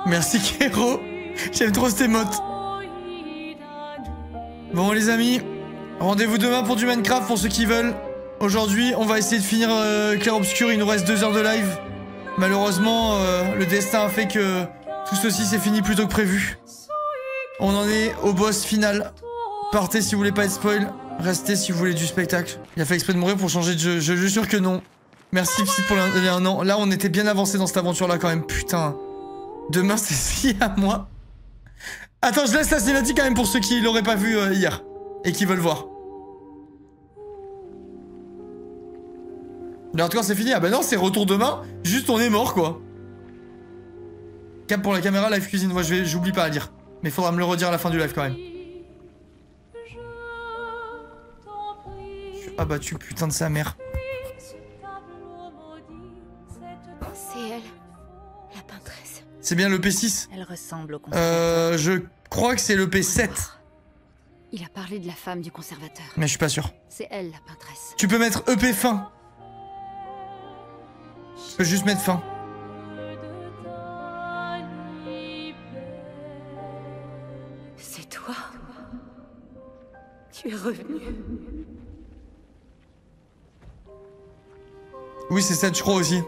Merci Kero. J'aime trop cette émote. Bon les amis, rendez-vous demain pour du Minecraft pour ceux qui veulent. Aujourd'hui, on va essayer de finir Clair Obscur. Il nous reste 2 heures de live. Malheureusement, le destin a fait que tout ceci s'est fini plus tôt que prévu. On en est au boss final. Partez si vous voulez pas être spoil. Restez si vous voulez du spectacle. Il a fait exprès de mourir pour changer de jeu. Je jure que non. Merci Psy pour un an. Là, on était bien avancé dans cette aventure-là quand même. Putain. Demain, c'est si à moi. Attends, je laisse la cinématique quand même pour ceux qui l'auraient pas vu hier. Et qui veulent voir. Mais en tout cas, c'est fini. Ah bah non, c'est retour demain. Juste, on est mort, quoi. Cap pour la caméra, live cuisine. Moi, j'oublie pas à lire. Mais faudra me le redire à la fin du live quand même. Je suis abattu, putain de sa mère. C'est elle, la peintresse. C'est bien le P6. Elle ressemble au conservateur. Je crois que c'est le P7. Il a parlé de la femme du conservateur. Mais je suis pas sûr. C'est elle, la peintresse. Tu peux mettre EP fin. Tu peux juste mettre fin. C'est toi. Tu es revenu. Oui, c'est 7, je crois aussi.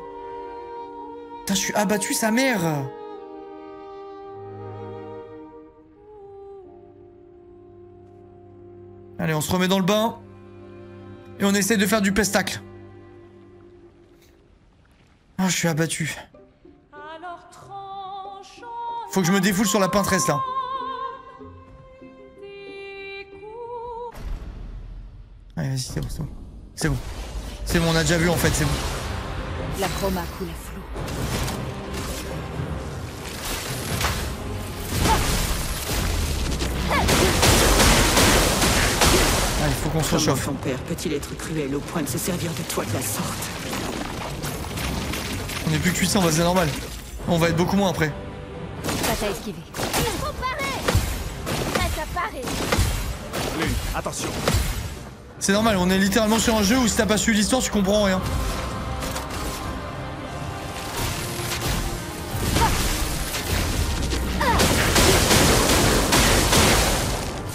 Putain, je suis abattu, sa mère. Allez, on se remet dans le bain. Et on essaie de faire du pestacle. Ah, je suis abattu. Faut que je me défoule sur la peintresse, là. Allez, vas-y, c'est bon, c'est bon. C'est bon. C'est bon, on a déjà vu, en fait, c'est bon. La chroma coule à flot. Allez, faut qu'on se réchauffe. Ton père peut-il être cruel au point de se servir de toi de la sorte? On est plus que 800, c'est normal. On va être beaucoup moins après. Prête à esquiver. Il faut parer. Prête à parer. Lune, attention. C'est normal, on est littéralement sur un jeu où si t'as pas suivi l'histoire, tu comprends rien.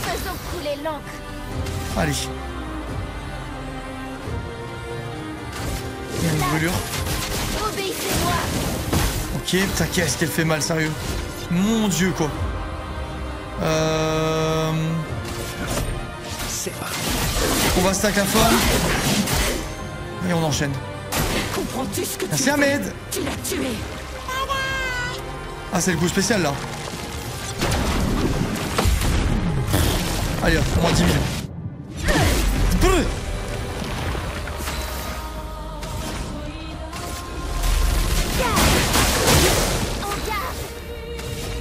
Faisons couler l'encre. Allez. Il y a une brûlure. Obéissez-moi. Ok, putain, qu'est-ce qu'elle fait mal, sérieux. Mon dieu, quoi. C'est parti. On va stack la forme. Et on enchaîne. Comprends-tu ce que Merci tu fais? Ahmed. Tu l'as tué. Ah, c'est le coup spécial, là. Allez, hop, au moins 10 000. Brrr.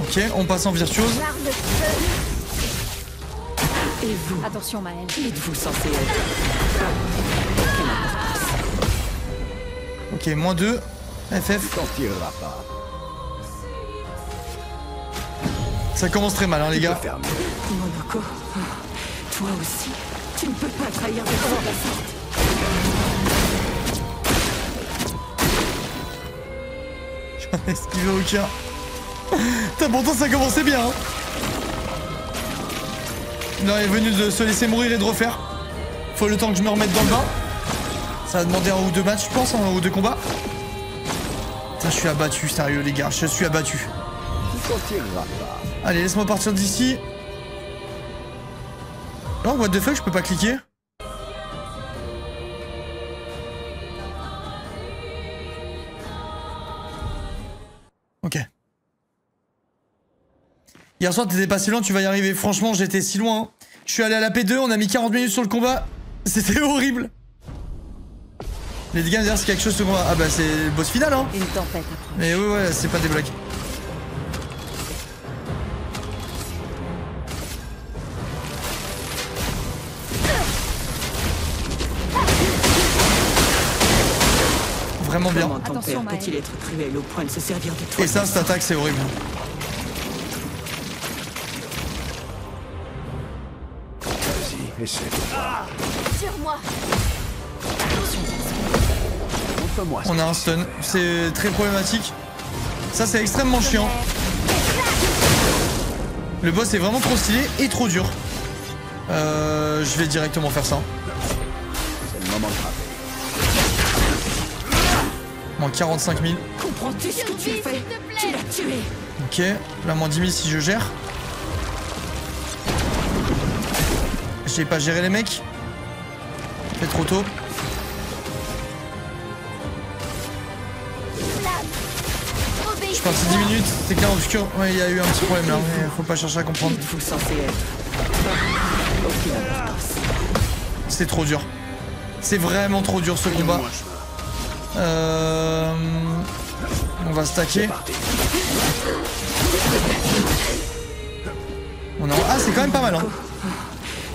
Ok, on passe en virtuose. Garde le feu. Et vous, Attention, Maëlle. qui êtes-vous censé être? Ok, moins 2. FF. T'en tireras pas. Ça commence très mal, hein, les gars. Ferme. Monoko, toi aussi, tu ne peux pas trahir de toi la sorte. J'en ai esquivé aucun. Putain, pourtant ça commençait bien, hein. Non, il est venu de se laisser mourir et de refaire. Faut le temps que je me remette dans le bain. Ça va demander 1 ou 2 matchs, je pense, 1 ou 2 combats. Putain, je suis abattu, sérieux, les gars. Je suis abattu. T'en tireras pas. Allez, laisse-moi partir d'ici. Oh, what the fuck, je peux pas cliquer. Ok. Hier soir, t'étais pas si loin, tu vas y arriver. Franchement, j'étais si loin. Hein. Je suis allé à la P2, on a mis 40 minutes sur le combat. C'était horrible. Les dégâts, d'ailleurs, c'est quelque chose ce combat. Ah bah, c'est le boss final, hein. Une tempête approche. Mais ouais, c'est pas des blagues. Vraiment bien. Comment ton Attention, père peut-il Maëlle. être cruel au point de se servir de toi? Et ça, cette attaque, c'est horrible. Vas-y, essaie. Sur moi. Montre-moi ça. On a un stun. C'est très problématique. Ça c'est extrêmement chiant. Le boss est vraiment trop stylé et trop dur. Je vais directement faire ça. C'est le moment de frapper. Moins 45 000. Comprends-tu ce que tu as fait? Tu l'as tué. Ok, là moins 10 000 si je gère. J'ai pas géré les mecs. C'est trop tôt. Je suis parti 10 minutes, c'est clair obscur. Ouais, il y a eu un petit problème là, mais faut pas chercher à comprendre. Il faut censé être. Aucune importance. C'est trop dur. C'est vraiment trop dur ce combat. On va stacker. On a... Ah, c'est quand même pas mal, hein.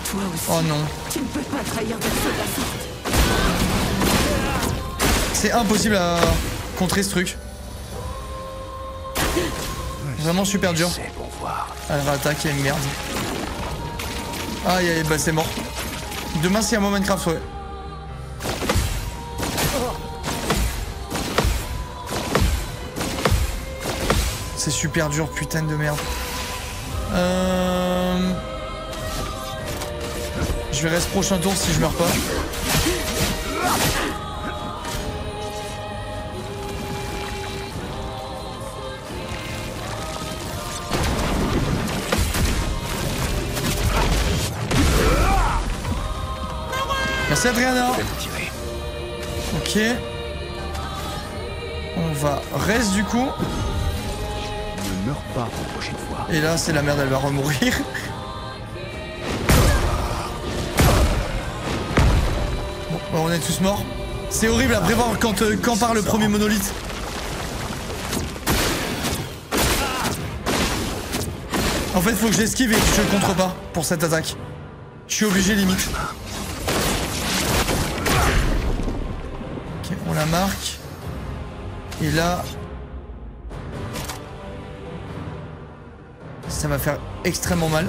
Toi aussi. Oh non. Tu ne peux pas trahir de feu la sorte. C'est impossible à contrer ce truc. Vraiment super dur. C'est pour voir. Elle réattaque et merde. Aïe aïe, bah c'est mort. Demain s'il y a un Minecraft, ouais. C'est super dur, putain de merde. Je vais rester prochain tour si je meurs pas. Merci Adriana. Ok. On va reste du coup. Ne meurs pas la prochaine fois. Et là c'est la merde, elle va remourir. Bon, on est tous morts. C'est horrible à prévoir quand part le premier monolithe. En fait faut que j'esquive et que je le contre pas pour cette attaque. Je suis obligé limite. Ok, on la marque. Et là... Ça va faire extrêmement mal.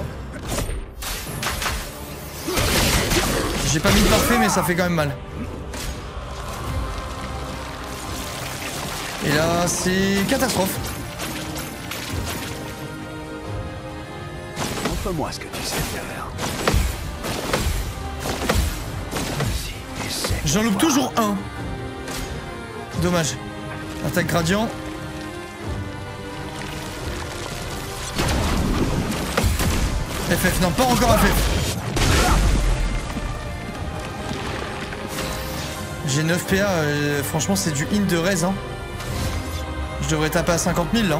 J'ai pas mis de parfait mais ça fait quand même mal. Et là c'est catastrophe. Montre-moi ce que tu sais faire. Vas-y, essaie. J'en loupe toujours un. Dommage. Attaque gradient. FF, non pas encore FF. J'ai 9 PA, franchement c'est du in de raise hein. Je devrais taper à 50 000 là.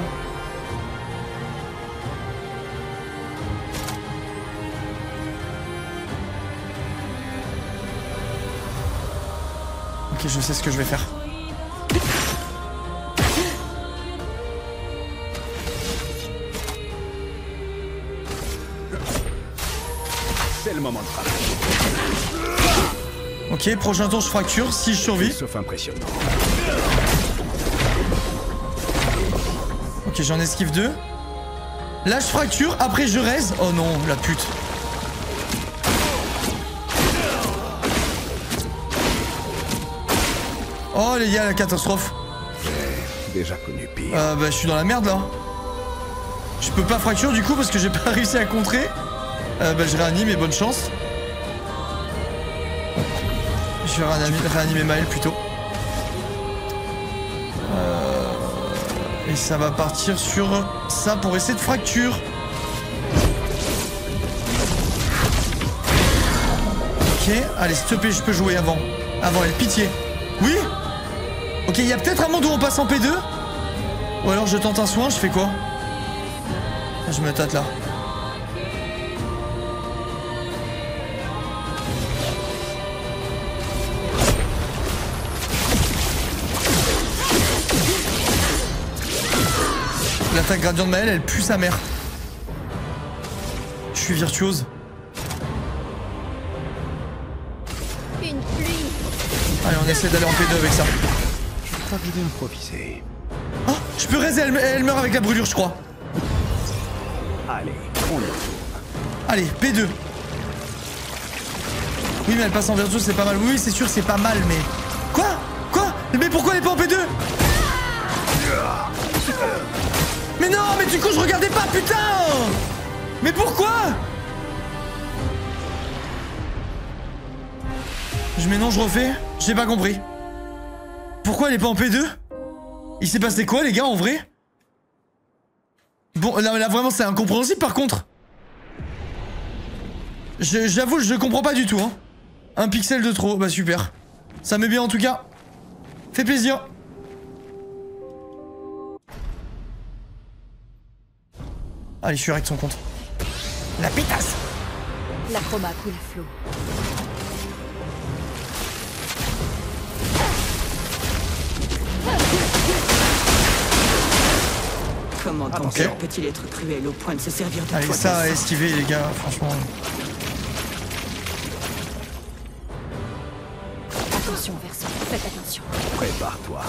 Ok, je sais ce que je vais faire. C'est le moment de frapper. Ok, prochain tour je fracture si je survis. Sauf impressionnant. Ok, j'en esquive 2. Là je fracture, après je raise. Oh non, la pute. Oh les gars, la catastrophe. J'ai déjà connu pire. Bah je suis dans la merde là. Je peux pas fracture du coup parce que j'ai pas réussi à contrer. Bah je réanime et bonne chance. Je vais réanimer Maël plutôt. Et ça va partir sur ça pour essayer de fracture. Ok, allez s'il te plaît, je peux jouer avant. Avant elle, pitié. Oui. Ok, il y a peut-être un monde où on passe en P2. Ou alors je tente un soin, je fais quoi? Je me tâte là. L'attaque gradient de Maël, elle pue sa mère. Je suis virtuose. Une pluie. Allez, on essaie d'aller en P2 avec ça. Je crois que je vais improviser. Oh, je peux raiser, elle meurt avec la brûlure, je crois. Allez, on y va. Allez, P2. Oui, mais elle passe en virtuose, c'est pas mal. Oui, c'est sûr, c'est pas mal, mais... Quoi? Mais pourquoi elle est pas en P2? du coup je regardais pas, putain! Mais pourquoi? Je mélange, je refais. J'ai pas compris. Pourquoi elle est pas en P2? Il s'est passé quoi les gars en vrai? Bon là vraiment c'est incompréhensible par contre. J'avoue je comprends pas du tout hein. Un pixel de trop, bah super. Ça met bien en tout cas. Fait plaisir. Allez je suis avec son compte. La pétasse. La chroma coule à flot. Comment ton sort peut-il être cruel au point de se servir de toi? Allez, ça à esquiver, les gars, franchement. Attention, Verso. Faites attention. Prépare-toi.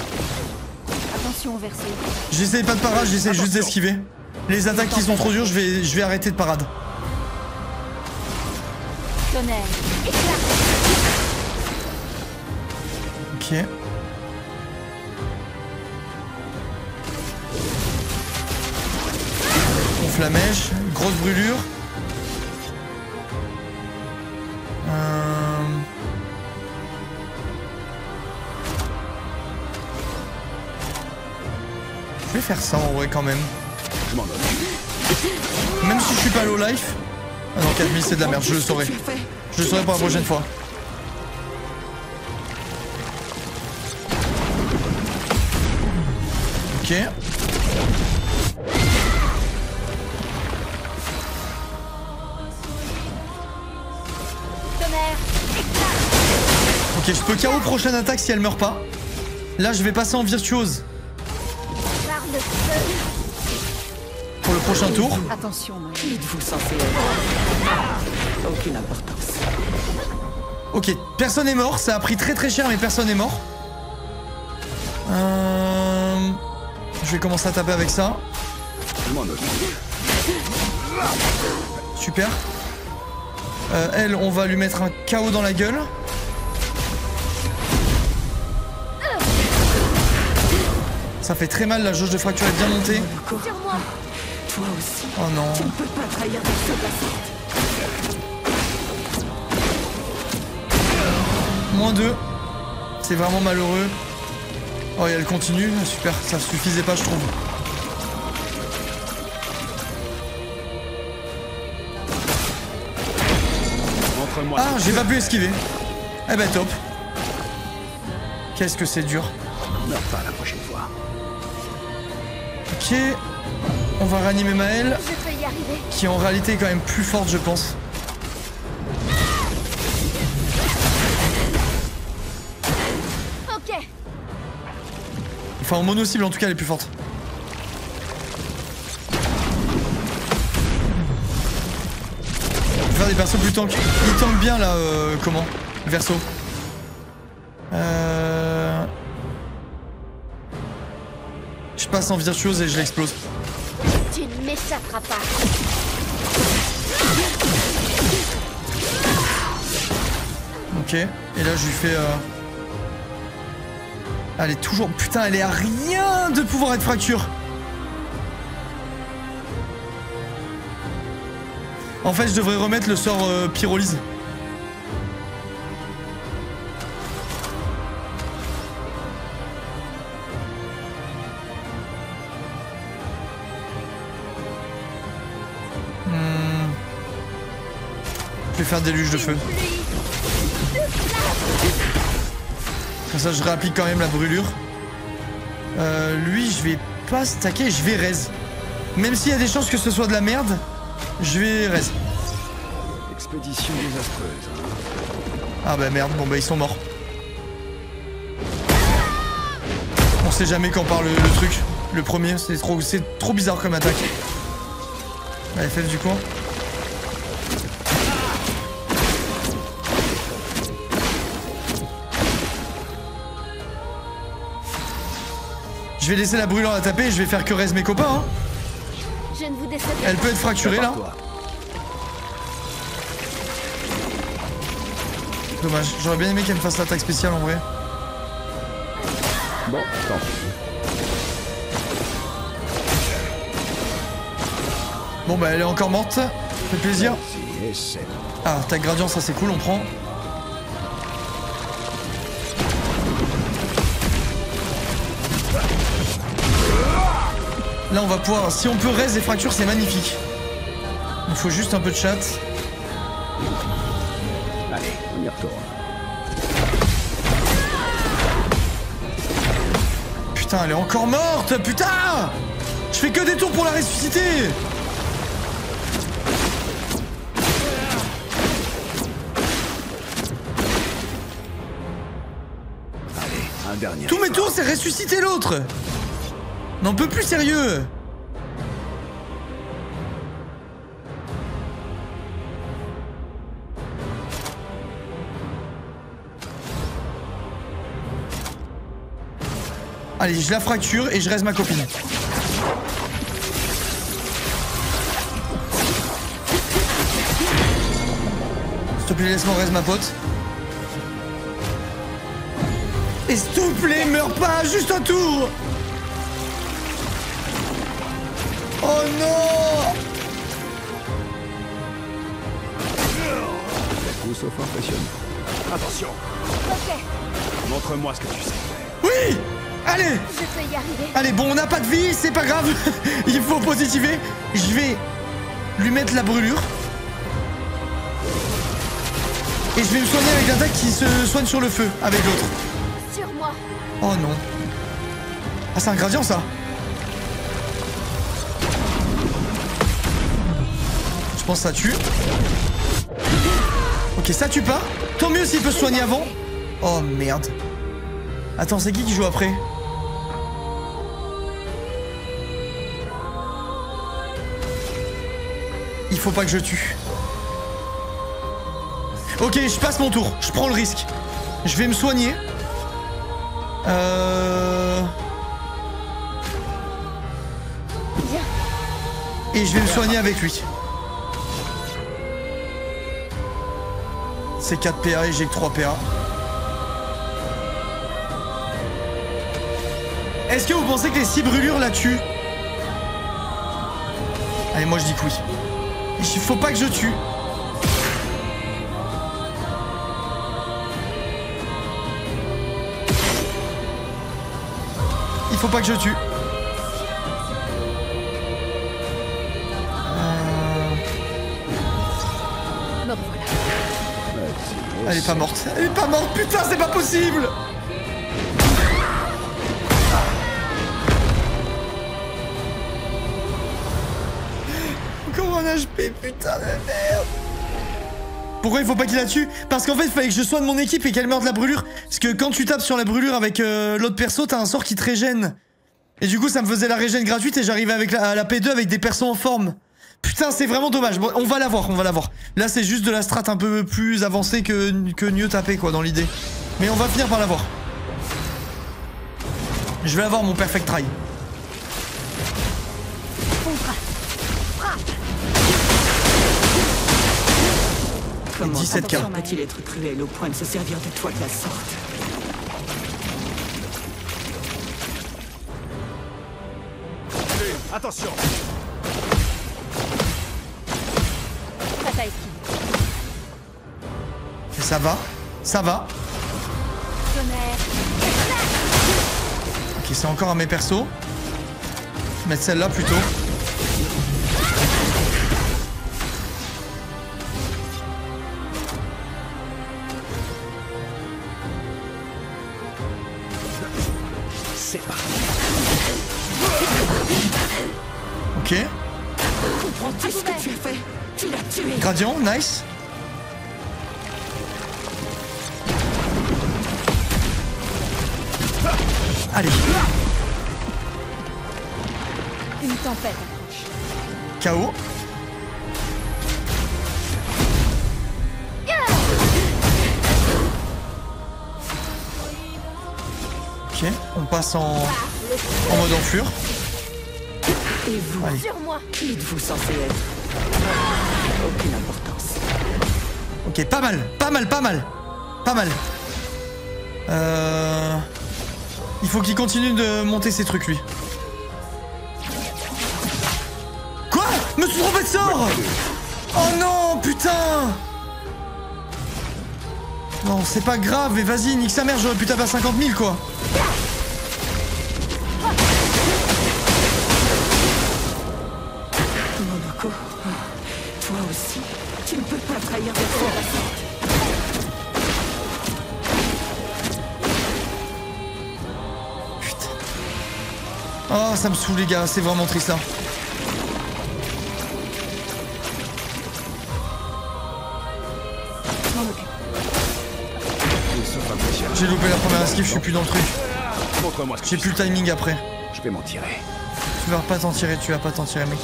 Attention, Verso. J'essaye pas de parade, j'essaie juste d'esquiver. Les attaques qui sont trop dures, je vais arrêter de parade. Tonnerre. Ok. Flamèche, grosse brûlure. Je vais faire ça en vrai quand même. Même si je suis pas low life. Ah non, 4000 c'est de la merde, je le saurai. Je le saurai pour la prochaine fois. Ok. Ok, je peux KO prochaine attaque si elle meurt pas. Là, je vais passer en virtuose. Pour le prochain tour. Attention, mon Qui êtes-vous censé être? Aucune importance. Ok, personne n'est mort. Ça a pris très très cher, mais personne n'est mort. Je vais commencer à taper avec ça. Super. Elle, on va lui mettre un KO dans la gueule. Ça fait très mal, la jauge de fracture est bien montée. Sur moi. Toi aussi. Oh non. Tu ne peux pas trahir ce passé. -2. C'est vraiment malheureux. Oh, et elle continue. Super, ça suffisait pas, je trouve. Ah, j'ai pas pu esquiver. Eh ben top. Qu'est-ce que c'est dur. Meurs pas la prochaine fois. Ok. On va réanimer Maëlle. Je peux y arriver. Qui en réalité est quand même plus forte, je pense. Ok. Enfin, en mono-cible, en tout cas, elle est plus forte. Je vais faire des persos plus tank. Il tank bien, là, comment? Verso. Je passe en virtuose et je l'explose. Tu ne m'échapperas pas. Ok. Et là, je lui fais... Elle est toujours... Putain, elle est à rien de pouvoir être fracture. En fait, je devrais remettre le sort pyrolyse. Je vais faire des luges de feu. Comme ça, je réapplique quand même la brûlure. Lui, je vais pas stacker, je vais raise. Même s'il y a des chances que ce soit de la merde, je vais raise. Expédition désastreuse. Ah bah merde, bon bah ils sont morts. On sait jamais quand part le truc. Le premier, c'est trop bizarre comme attaque. La FF du coup. Je vais laisser la brûlure la taper et je vais faire que raise mes copains. Hein. Je ne vous décevrai Elle peut être fracturée là. Dommage, j'aurais bien aimé qu'elle me fasse l'attaque spéciale en vrai. Bon, tant pis. Bon bah elle est encore morte, ça fait plaisir. Ah, tac gradient, ça c'est cool, on prend. Là on va pouvoir, si on peut raise les fractures, c'est magnifique. Il faut juste un peu de chat. Allez, on y retourne. Putain, elle est encore morte, putain! Je fais que des tours pour la ressusciter! Allez, un dernier. Tous mes tours, c'est ressusciter l'autre! N'en peut plus, sérieux! Allez, je la fracture et je reste ma copine. S'il te plaît, laisse-moi reste ma pote. Et s'il te plaît, meurs pas, juste un tour. Oh non! Tout sauf impressionnant. Attention. Ok, Montre-moi ce que tu sais. Oui! Allez! je peux y arriver. Allez, bon, on n'a pas de vie, c'est pas grave. Il faut positiver. Je vais lui mettre la brûlure. Et je vais me soigner avec l'attaque qui se soigne sur le feu, avec l'autre. Sur moi. Oh non. Ah, c'est un gradient, ça. Je pense que ça tue. Ok, ça tue pas. Tant mieux s'il peut se soigner avant. Oh, merde. Attends, c'est qui joue après? Il faut pas que je tue. Ok, je passe mon tour. Je prends le risque. Je vais me soigner. Et je vais me soigner avec lui. C'est 4 PA et j'ai que 3 PA. Est-ce que vous pensez que les 6 brûlures la tuent? Allez, moi je dis que oui. Il faut pas que je tue. Il faut pas que je tue. Me revoilà. Elle est pas morte. Elle est pas morte, putain, c'est pas possible. Encore un HP, putain de merde. Pourquoi il faut pas qu'il la tue? Parce qu'en fait, il fallait que je soigne mon équipe et qu'elle meure de la brûlure. Parce que quand tu tapes sur la brûlure avec l'autre perso, t'as un sort qui te régène. Et du coup, ça me faisait la régène gratuite et j'arrivais avec la P2 avec des persos en forme. Putain, c'est vraiment dommage. Bon, on va la voir, on va la voir. Là, c'est juste de la strat un peu plus avancée que mieux taper, quoi, dans l'idée. Mais on va finir par la voir. Je vais avoir mon perfect try. 17K. Comment va-t-il être cruel au point de se servir de toi de la sorte? Attention. Tata esquive. Et ça va. Ça va. Tonnerre. Ok, c'est encore à mes persos. Mettre celle-là plutôt. C'est parti. Ok. Comprends-tu ce que tu as fait? Tu l'as tué. Gradient, nice. Allez. Une tempête approche. KO. Ok, on passe en mode enflure. Et vous, Allez. Sur moi. qui êtes-vous censé être? Aucune importance. Ok, pas mal, pas mal, pas mal. Pas mal. Il faut qu'il continue de monter ses trucs, lui. Quoi? Me suis trompé de sort. Oh non, putain. Non, c'est pas grave, mais vas-y, nique sa mère, j'aurais pu taper à 50 000 quoi. Monoko, toi aussi, tu ne peux pas trahir de façon. Putain. Oh, ça me saoule les gars, c'est vraiment triste là. J'ai loupé la première esquive, je suis plus dans le truc. J'ai plus le timing après. Je vais m'en tirer. Tu vas pas t'en tirer, tu vas pas t'en tirer mec.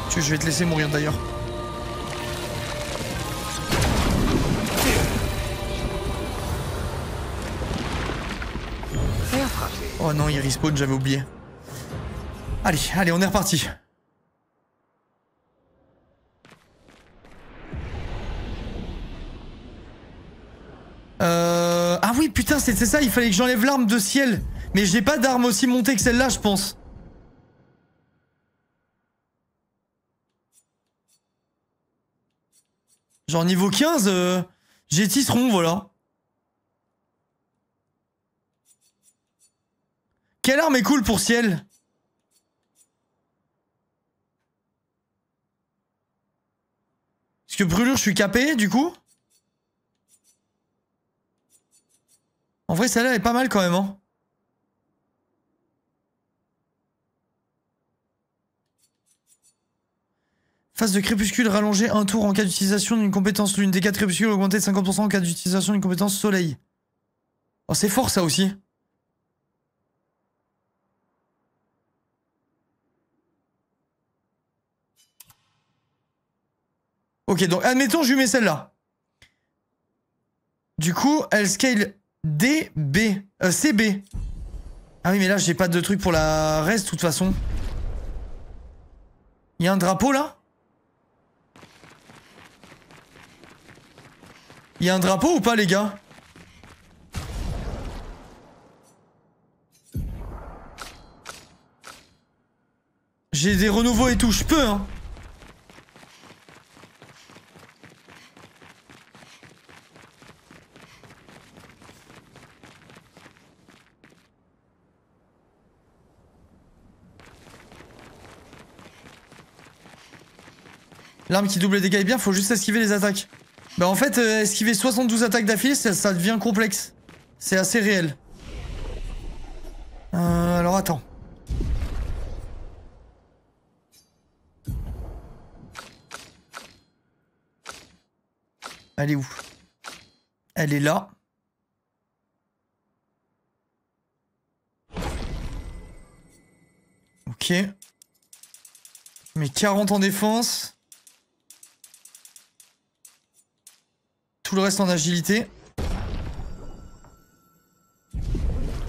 Je vais te laisser mourir d'ailleurs. Oh non, il respawn, j'avais oublié. Allez, on est reparti. Ah oui, putain, c'était ça, il fallait que j'enlève l'arme de ciel. Mais j'ai pas d'arme aussi montée que celle-là, je pense. Genre niveau 15, j'ai tisseron, voilà. Quelle arme est cool pour ciel? Parce que brûlure, je suis capé, du coup. En vrai, celle-là, elle est pas mal quand même, hein. Phase de crépuscule rallongée un tour en cas d'utilisation d'une compétence lune. Dégâts de crépuscule augmenté de 50% en cas d'utilisation d'une compétence soleil. Oh, c'est fort ça aussi. Ok, donc admettons, je lui mets celle-là. Du coup, elle scale DB. CB. Ah oui, mais là, j'ai pas de truc pour la reste, de toute façon. Il y a un drapeau là? Il y a un drapeau ou pas, les gars? J'ai des renouveaux et tout, je peux, hein. L'arme qui double les dégâts est bien, faut juste esquiver les attaques. Bah en fait, esquiver 72 attaques d'affilée, ça devient complexe. C'est assez réel. Alors attends. Elle est où? Elle est là. Ok. Mais 40 en défense. Tout le reste en agilité.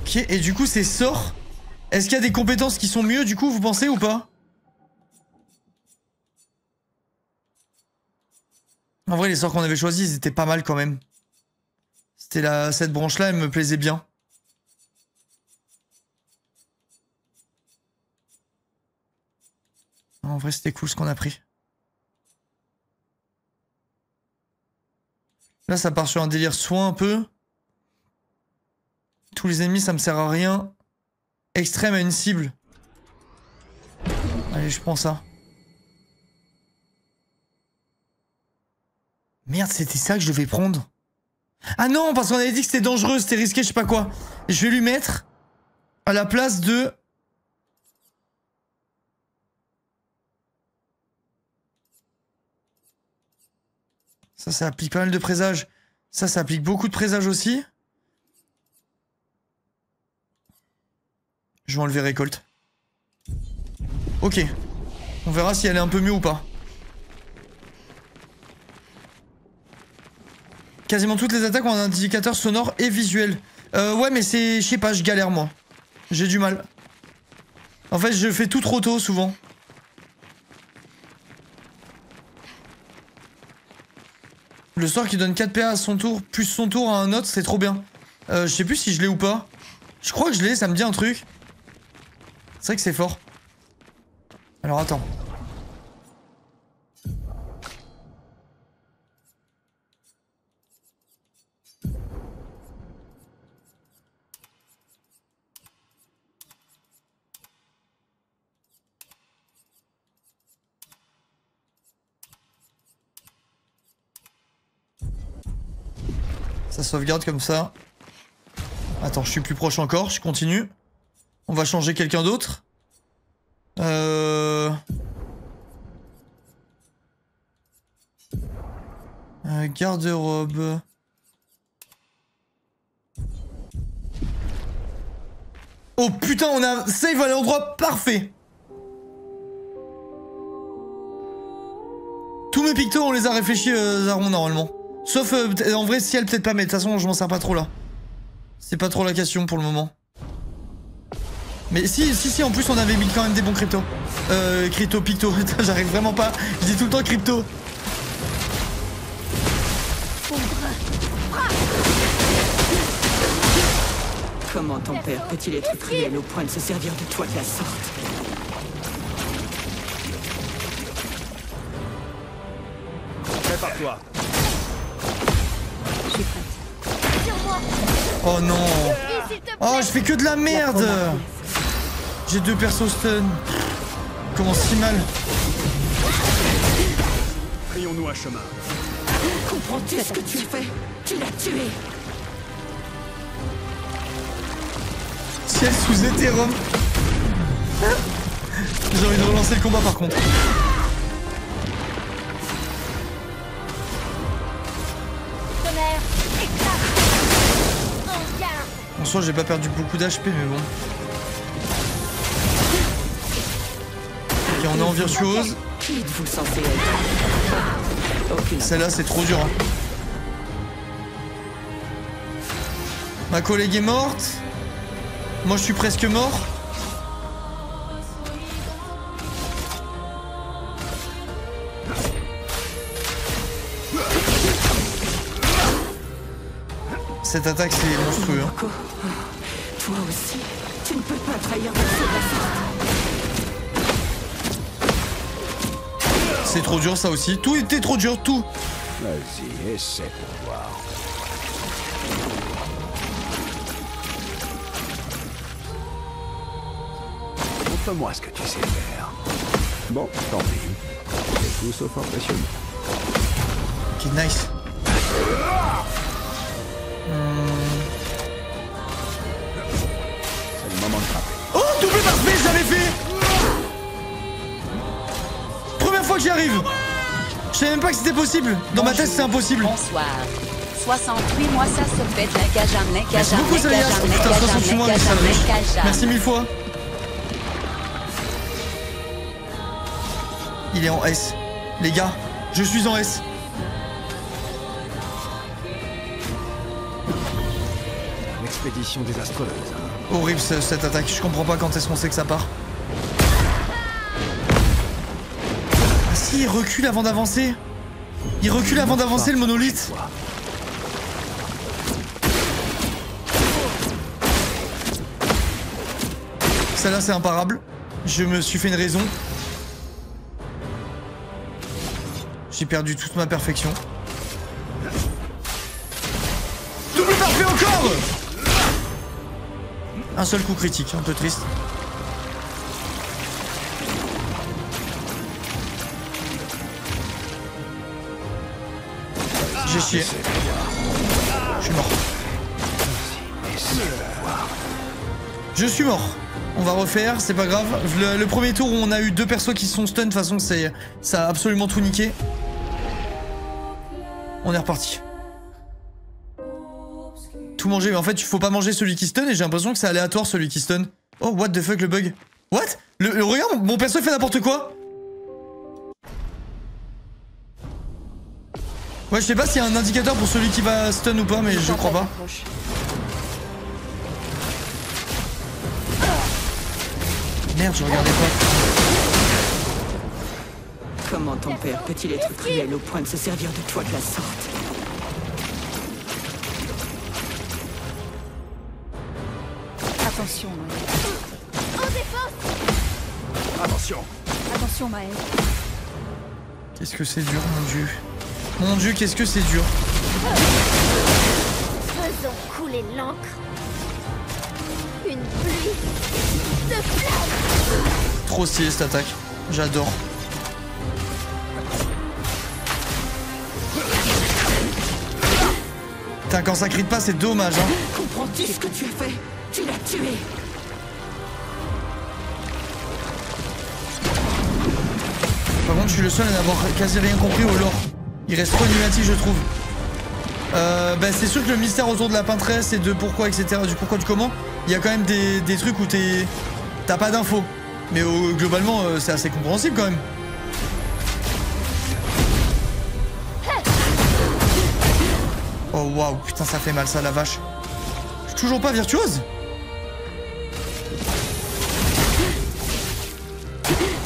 Ok, et du coup, ces sorts. Est-ce qu'il y a des compétences qui sont mieux, du coup, vous pensez ou pas? En vrai, les sorts qu'on avait choisis, ils étaient pas mal quand même. C'était cette branche-là, elle me plaisait bien. En vrai, c'était cool ce qu'on a pris. Là, ça part sur un délire soin un peu. Tous les ennemis, ça me sert à rien. Extrême à une cible. Allez, je prends ça. Merde, c'était ça que je devais prendre. Ah non, parce qu'on avait dit que c'était dangereux, c'était risqué, je sais pas quoi. Je vais lui mettre à la place de... Ça applique pas mal de présages. Ça applique beaucoup de présages aussi. Je vais enlever récolte. Ok. On verra si elle est un peu mieux ou pas. Quasiment toutes les attaques ont un indicateur sonore et visuel. Ouais, mais c'est... Je sais pas, je galère moi. J'ai du mal. En fait, je fais tout trop tôt souvent. Le sort qui donne 4 PA à son tour, plus son tour à un autre, c'est trop bien. Je sais plus si je l'ai ou pas. Je crois que je l'ai, ça me dit un truc. C'est vrai que c'est fort. Alors attends. Ça sauvegarde comme ça. Attends, je suis plus proche encore, je continue. On va changer quelqu'un d'autre. Garde-robe. Oh putain, on a save à l'endroit parfait. Tous mes pictos, on les a réfléchis, Zaron, normalement. Sauf, en vrai, ciel, peut-être pas, mais de toute façon, je m'en sers pas trop là. C'est pas trop la question pour le moment. Mais si, en plus, on avait mis quand même des bons cryptos. Crypto, picto, j'arrive vraiment pas. Je dis tout le temps crypto. Comment ton père peut-il être cruel au point de se servir de toi de la sorte? Prépare-toi. Je suis prête. Sur moi. Oh non. Oui, s'il te plaît. Oh, je fais que de la merde. J'ai 2 persos stun. Comment si mal. Frayons-nous un chemin. Comprends-tu ce que tu fais? Tu l'as tué. Ciel sous Ethereum. J'ai envie de relancer le combat par contre. Tonnerre, éclate. En garde. En soi, j'ai pas perdu beaucoup d'HP, mais bon. Ok, on est en virtuose. Qui êtes-vous censé être? Aucune. Celle-là, c'est trop dur. Hein. Ma collègue est morte. Moi, je suis presque mort. Cette attaque, c'est monstrueux. Hein. Marco, toi aussi, tu ne peux pas trahir de la C'est trop dur, ça aussi. Tout était trop dur, tout. Vas-y, essaie pour voir. Montre-moi ce que tu sais faire. Bon, tant pis. C'est tout sauf impressionnant. Ok, nice. C'est le moment de frapper. Oh, double parfait, je l'avais fait. Première fois que j'y arrive. Je savais même pas que c'était possible. Dans ma tête, c'est impossible. Bonsoir. 68 mois, ça se fait la cajamne, Merci beaucoup, Zalias. Putain, 68 mois, mais ça va. Merci 1000 fois. Il est en S. Les gars, je suis en S. Une expédition désastreuse. Hein. Horrible cette attaque. Je comprends pas quand est-ce qu'on sait que ça part. Ah si, il recule avant d'avancer. Il recule avant d'avancer le monolithe. Celle-là, c'est imparable. Je me suis fait une raison. J'ai perdu toute ma perfection. Double parfait encore! Un seul coup critique, un peu triste. J'ai chié. Je suis mort. Je suis mort. On va refaire, c'est pas grave. Le premier tour où on a eu 2 persos qui sont stun, de toute façon, ça a absolument tout niqué. On est reparti. Tout manger, mais en fait, il faut pas manger celui qui stun et j'ai l'impression que c'est aléatoire celui qui stun. Oh, what the fuck, le bug. What? Regarde, mon perso fait n'importe quoi. Ouais, je sais pas s'il y a un indicateur pour celui qui va stun ou pas, mais je crois pas. Merde, je regardais pas. Comment ton père peut-il être cruel au point de se servir de toi de la sorte? Attention, Maël. En défense. Attention. Attention, Maël. Qu'est-ce que c'est dur, mon dieu. Mon dieu, qu'est-ce que c'est dur. Faisons couler l'encre. Une pluie de flammes. Trop stylé cette attaque. J'adore. Putain, quand ça crie pas, c'est dommage, hein. Comprends-tu ce que tu as fait? Tu l'as tué. Par contre, je suis le seul à n'avoir quasi rien compris au lore. Il reste trop énigmatique, je trouve. Bah, c'est sûr que le mystère autour de la peintresse et de pourquoi, etc., du pourquoi, du comment, il y a quand même des trucs où t'as pas d'infos. Mais globalement, c'est assez compréhensible quand même. Oh waouh, putain, ça fait mal ça, la vache. Je suis toujours pas virtuose.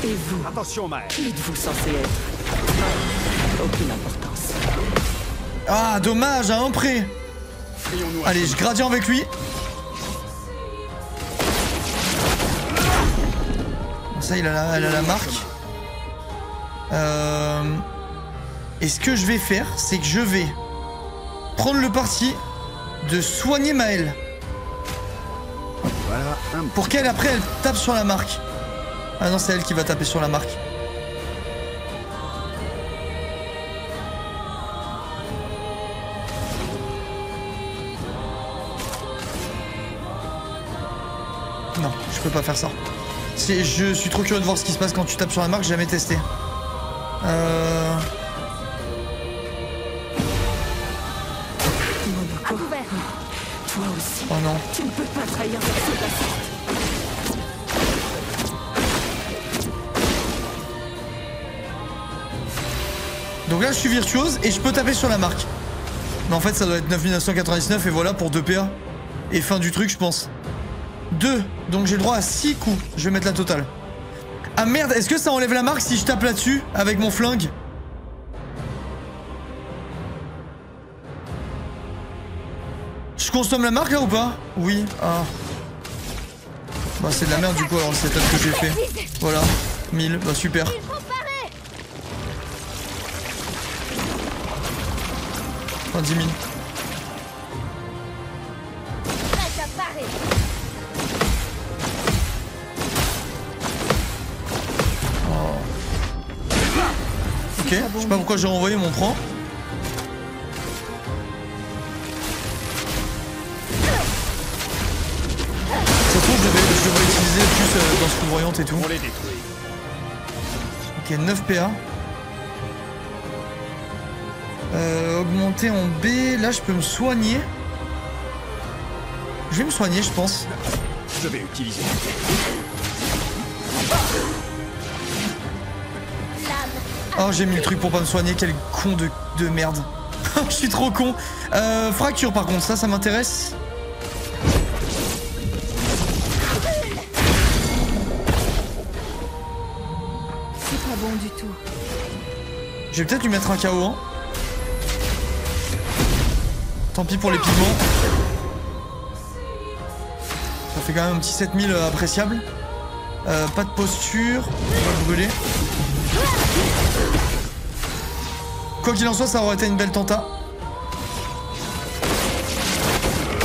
Et vous? Attention, Maël. Qui êtes-vous censé être? Aucune importance. Ah, dommage, à un près. Crions-nous à Allez, je gradient avec lui. Bon, ça, elle a la marque. Et ce que je vais faire, c'est que je vais prendre le parti de soigner Maël. Voilà un Pour qu'elle, après, elle tape sur la marque. Ah non, c'est elle qui va taper sur la marque. Non, je peux pas faire ça. Je suis trop curieux de voir ce qui se passe quand tu tapes sur la marque, j'ai jamais testé. Monoko, Couvert. toi aussi. Oh non. Tu ne peux pas trahir personne de la sorte. Donc là, je suis virtuose et je peux taper sur la marque. Mais en fait, ça doit être 9999 et voilà pour 2 PA. Et fin du truc, je pense. 2. Donc j'ai le droit à 6 coups. Je vais mettre la totale. Ah merde, est-ce que ça enlève la marque si je tape là-dessus avec mon flingue? Je consomme la marque là ou pas? Oui. Ah. Bah c'est de la merde du coup alors le setup que j'ai fait. Voilà. 1000. Bah super. Il faut parer. Enfin 10 000. Prête à parer. Ok. Je sais pas pourquoi j'ai renvoyé mon prend. Ça se trouve, je devrais utiliser plus dans ce foudroyante et tout. On les détruit. Ok, 9 PA. Augmenter en B. Là, je peux me soigner. Je vais me soigner, je pense. Je vais utiliser. Oh, j'ai mis le truc pour pas me soigner. Quel con de merde. Je suis trop con. Fracture, par contre, ça m'intéresse. C'est pas bon du tout. Je vais peut-être lui mettre un KO, hein. Tant pis pour les pigments. Ça fait quand même un petit 7000 appréciable. Pas de posture. On va brûler. Quoi qu'il en soit, ça aurait été une belle tenta.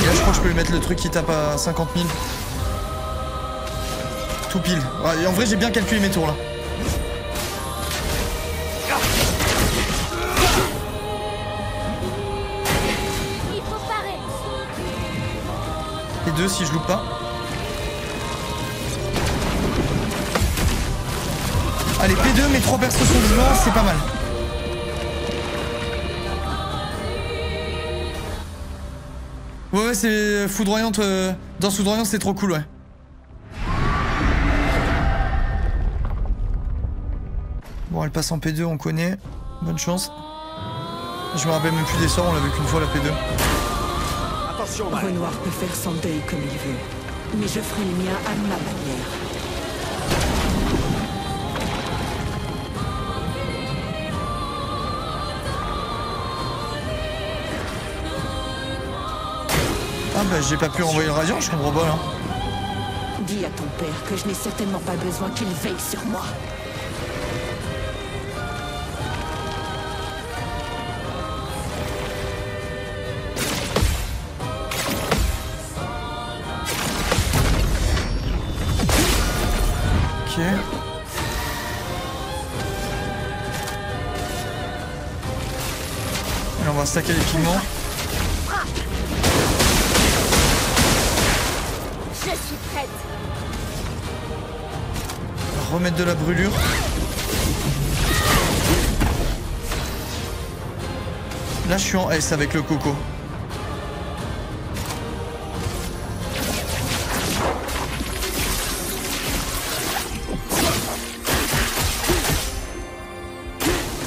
Et là, je crois que je peux lui mettre le truc qui tape à 50 000. Tout pile. Ouais, et en vrai, j'ai bien calculé mes tours là. Il faut parer. Et 2 si je loupe pas. Allez, P2, mes 3 persos sont vivants, c'est pas mal. Ouais, c'est foudroyante. Dans foudroyante, c'est trop cool, ouais. Bon, elle passe en P2, on connaît. Bonne chance. Je me rappelle même plus des sorts, on l'a vu qu'une fois la P2. Attention, Maël. Renoir peut faire son deuil comme il veut, mais je ferai le mien à ma manière. Ah bah j'ai pas pu envoyer le radiant, je comprends pas là. Dis à ton père que je n'ai certainement pas besoin qu'il veille sur moi. Ok. Allez, on va stacker les pigments. Je suis prête. Remettre de la brûlure. Là je suis en S avec le coco.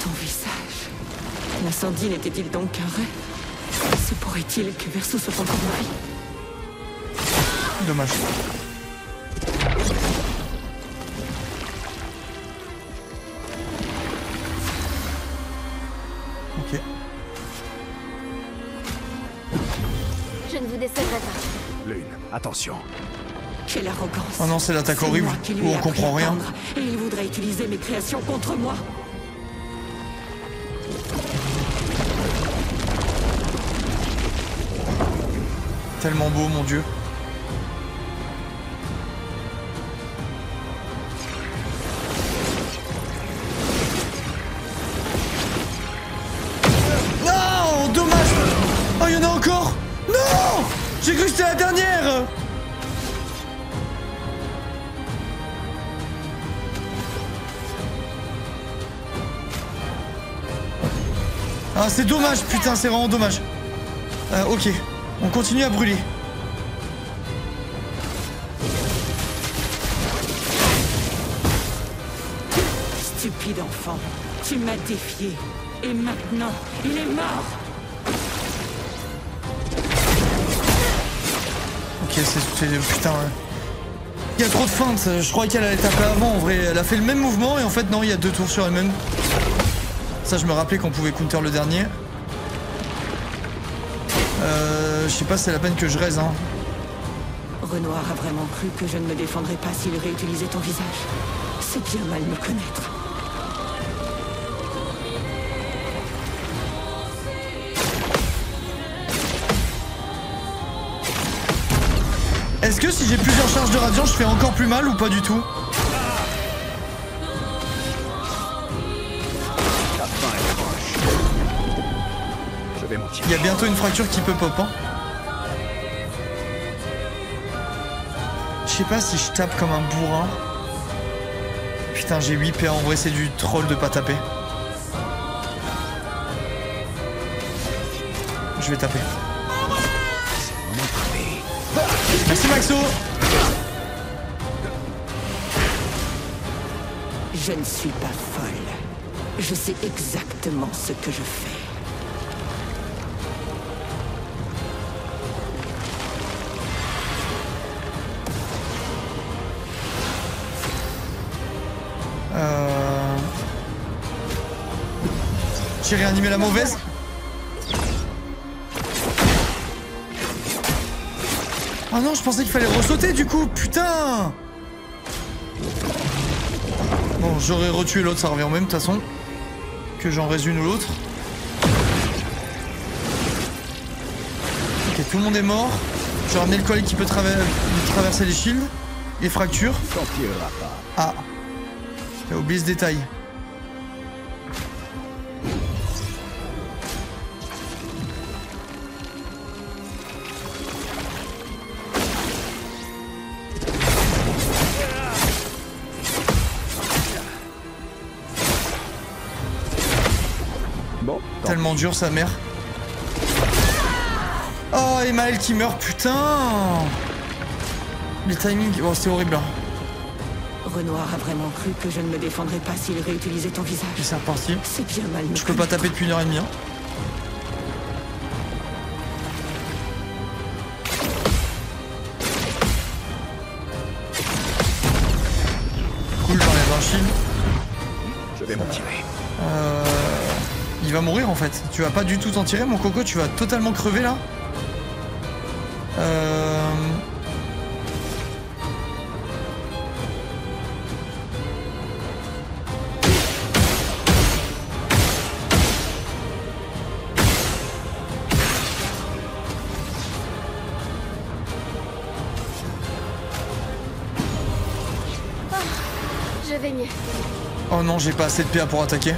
Ton visage. L'incendie n'était-il donc qu'un rêve? Se pourrait-il que Verso soit encore en vie? Dommage. Ok. Je ne vous décevrai pas. Lune, attention. Quelle arrogance. Oh non, c'est l'attaque C'est horrible moi qui lui où ai on appris comprend à rien. peindre, et il voudrait utiliser mes créations contre moi. Tellement beau, mon dieu. Non, dommage. Oh, il y en a encore. Non, j'ai cru que c'était la dernière. Ah, c'est dommage, putain, c'est vraiment dommage. Ok, on continue à brûler. Stupide enfant, tu m'as défié. Et maintenant, il est mort. Ok, c'est putain. Il y a trop de feintes. Je croyais qu'elle allait taper avant. En vrai, elle a fait le même mouvement et en fait, non, il y a 2 tours sur elle-même. Ça, je me rappelais qu'on pouvait counter le dernier. Je sais pas si c'est la peine que je raise, hein. Renoir a vraiment cru que je ne me défendrais pas s'il réutilisait ton visage. C'est bien mal me connaître. Est-ce que si j'ai plusieurs charges de radiant, je fais encore plus mal ou pas du tout? La fin est proche. Je vais m'en tirer. Il y a bientôt une fracture qui peut pop, hein. Je sais pas si je tape comme un bourrin. Putain, j'ai 8 PA. En vrai, c'est du troll de pas taper. Je vais taper. Merci Maxo. Je ne suis pas folle. Je sais exactement ce que je fais. J'ai réanimé la mauvaise. Oh non, je pensais qu'il fallait ressauter du coup, putain. Bon, j'aurais retué l'autre, ça revient au même de toute façon. Que j'en raise une ou l'autre. Ok, tout le monde est mort. J'ai ramené le collègue qui peut traverser les shields. Les fractures. T'en tireras pas. Ah. J'ai oublié ce détail. Bon, tant Tellement dur sa mère. Oh, et Maël qui meurt, putain. Les timings, oh c'est horrible. Renoir a vraiment cru que je ne me défendrais pas s'il réutilisait ton Et visage. c'est reparti. C'est bien mal me Je peux pas taper depuis 1h30. Hein. Cool, j'enlève un shield. je vais m'en tirer. Il va mourir en fait. Tu vas pas du tout t'en tirer mon coco, tu vas totalement crever là. Je vais mieux. Oh non, j'ai pas assez de PA pour attaquer.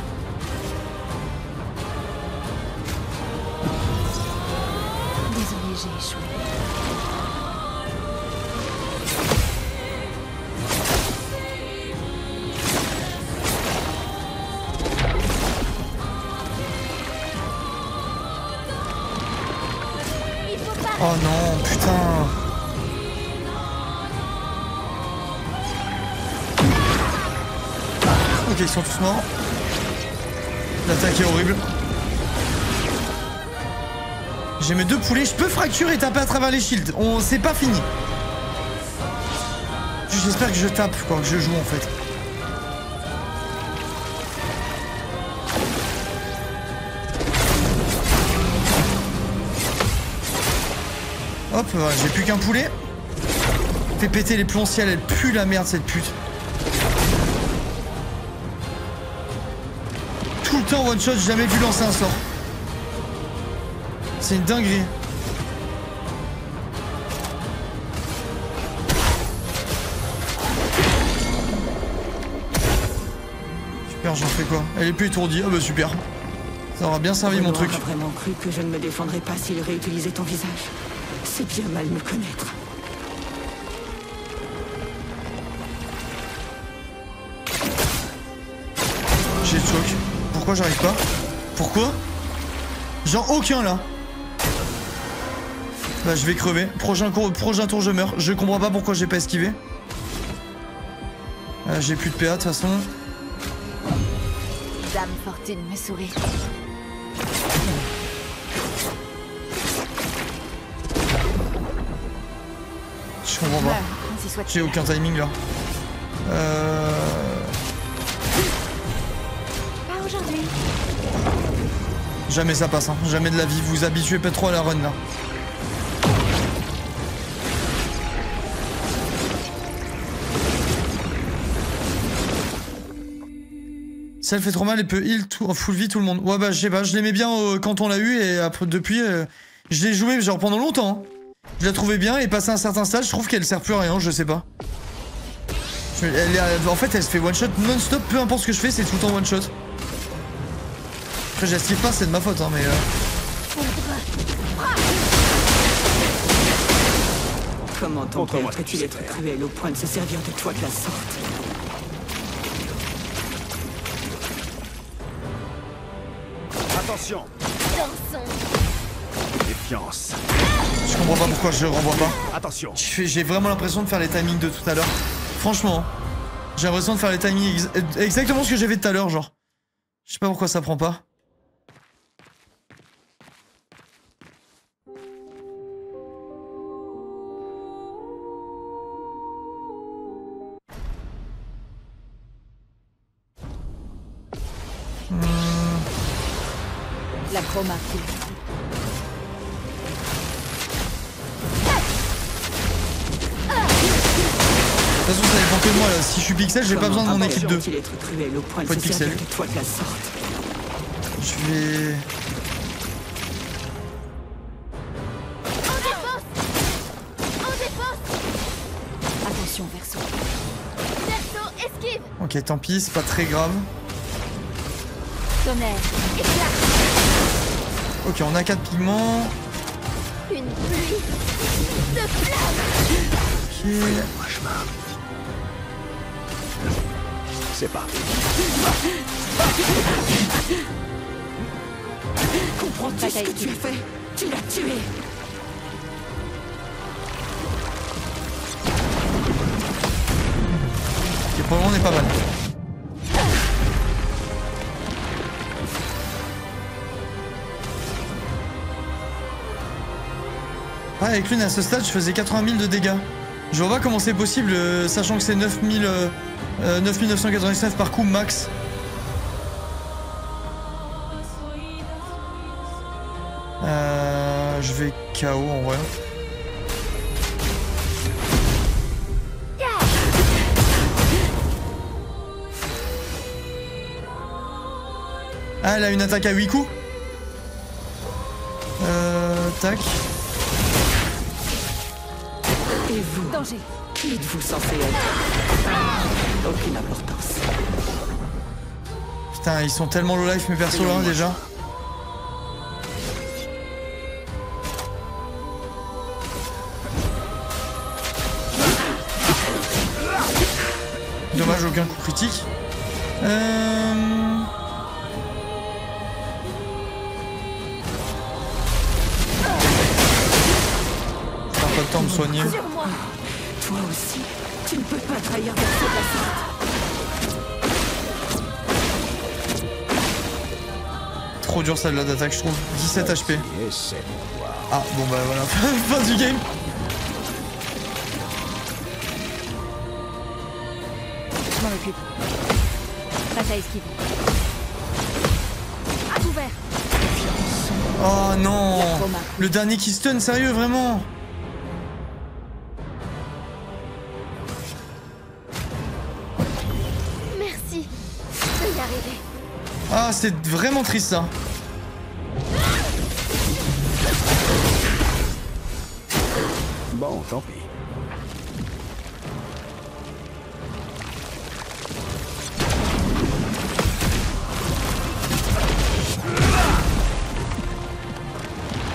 Désolé, j'ai échoué. Oh non, putain. Ok, ils sont tous morts. L'attaque est horrible. J'ai mes 2 poulets. Je peux fracturer et taper à travers les shields. C'est pas fini. J'espère que je tape, quoi, que je joue en fait. Hop, voilà, j'ai plus qu'un poulet. Fait péter les plombs ciel, elle pue la merde cette pute. Tout le temps one shot, j'ai jamais vu lancer un sort. C'est une dinguerie. Super, j'en fais quoi? Elle est plus étourdie. Ah bah super. Ça aura bien servi mon truc. J'ai vraiment cru que je ne me défendrais pas s'il réutilisait ton visage. C'est bien mal me connaître. J'ai le choc. Pourquoi j'arrive pas? Pourquoi? Genre aucun là. Bah je vais crever. Prochain tour je meurs. Je comprends pas pourquoi j'ai pas esquivé. J'ai plus de PA de toute façon. Dame Fortune me sourit. Je comprends pas. J'ai aucun timing là. Pas aujourd'hui. Jamais ça passe, hein. Jamais de la vie. Vous vous habituez pas trop à la run là. Ça elle fait trop mal et peut heal tout, full vie tout le monde. Ouais bah je sais pas, je l'aimais bien quand on l'a eu et après depuis je l'ai joué genre pendant longtemps. Hein. Je la trouvais bien et passé un certain stade je trouve qu'elle sert plus à rien, je sais pas. En fait elle se fait one shot non-stop, peu importe ce que je fais c'est tout le temps one shot. Après j'esquive pas, c'est de ma faute hein mais Comment ton père peut-il être cruel au point de se servir de toi de la sorte? Attention. Dansons. Défiance. je comprends pas pourquoi je renvoie pas. Attention. J'ai vraiment l'impression de faire les timings de tout à l'heure. Franchement, j'ai l'impression de faire les timings exactement ce que j'ai fait tout à l'heure genre. Je sais pas pourquoi ça prend pas. La chroma. De toute façon, ça dépend que de moi là. Si je suis pixel, j'ai pas besoin de mon équipe 2. Faut être pixel. Je vais. On défausse. Attention, Verso. Verso, esquive. Ok, tant pis, c'est pas très grave. Tonnerre. Éclat. Ok, on a 4 pigments. Une pluie de flammes. Ok. Moi chemin. C'est parti. Comprends-tu ce que tu as fait? Tu l'as tué. Ok, pour le moment, on est pas mal. Ah, avec l'une à ce stade, je faisais 80 000 de dégâts. Je vois pas comment c'est possible, sachant que c'est 9999 par coup max. Je vais KO en vrai. Ah, elle a une attaque à 8 coups. Tac. Et vous? Danger. Qui êtes-vous censé être? Aucune importance. Putain, ils sont tellement low life mes persos là déjà. Dommage, aucun coup critique. temps de me soigner. Sur moi. Toi aussi, tu ne peux pas trahir Verso de la sorte. Trop dur celle-là d'attaque, je trouve. 17 HP. Et c'est pour toi. Ah, bon bah voilà, fin du game. Je m'en occupe. Prête à esquiver. À couvert. Oh non. Le dernier qui stun, sérieux, vraiment. Merci. Je vais y arriver. Ah, c'est vraiment triste ça. Bon, tant pis.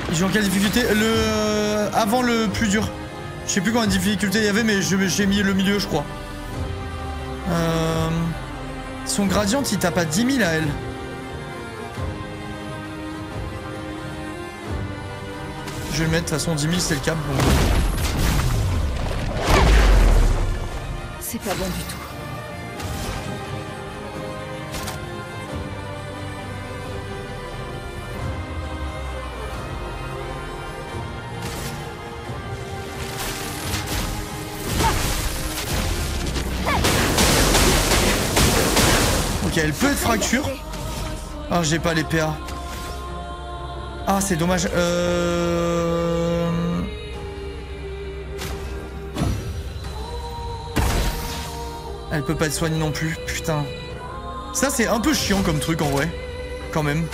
Ils jouent en quelle difficulté? Avant le plus dur. Je sais plus combien de difficultés il y avait, mais j'ai mis le milieu, je crois. Son gradient, il tape à 10 000 à elle. Je vais le mettre, de toute façon, 10 000, c'est le cap. Bon. C'est pas bon du tout. Ok, elle peut être fracture. Ah, j'ai pas les PA. Ah, c'est dommage. Elle peut pas être soignée non plus. Putain. Ça, c'est un peu chiant comme truc en vrai. Quand même.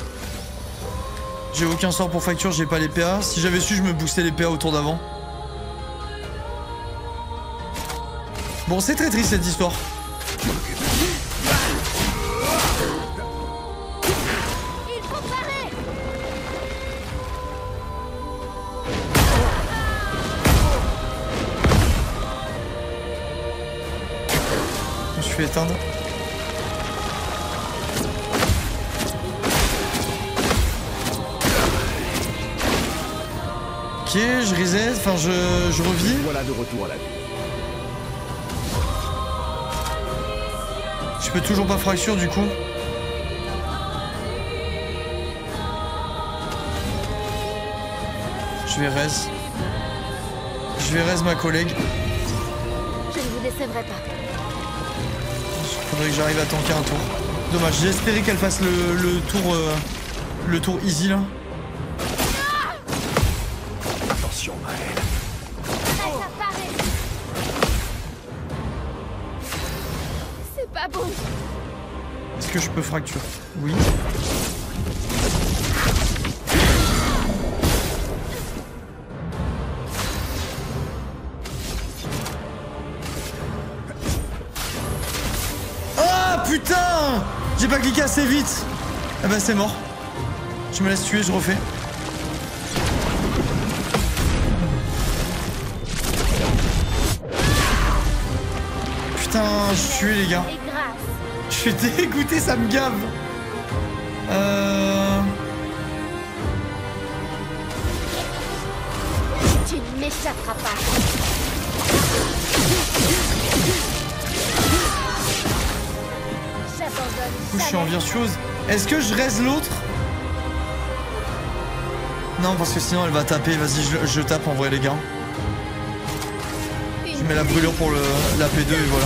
J'ai aucun sort pour fracture, j'ai pas les PA. Si j'avais su, je me boostais les PA au tour d'avant. Bon, c'est très triste cette histoire. Il faut parer. Je me suis fait éteindre. Ok, je reset, enfin je revis. Voilà de retour à la vie. Je peux toujours pas fracture du coup. Je vais res. Je vais res ma collègue. Je ne vous décevrai pas. Faudrait que j'arrive à tanker un tour. Dommage, j'ai espéré qu'elle fasse le tour easy là. Attention, Maël. Prête à parer. C'est pas bon. Est-ce que je peux fracture? Oui. Ah putain! J'ai pas cliqué assez vite. Ah bah c'est mort. Je me laisse tuer, je refais. Putain, je suis tué les gars. Et grâce. Je suis dégoûté, ça me gave. Tu ne m'échapperas pas. J'abandonne. Du coup, je suis en jamais. virtuose. Est-ce que je raise l'autre? Non, parce que sinon elle va taper. Vas-y, je tape en vrai, les gars. Je mets la brûlure pour la P2 et voilà.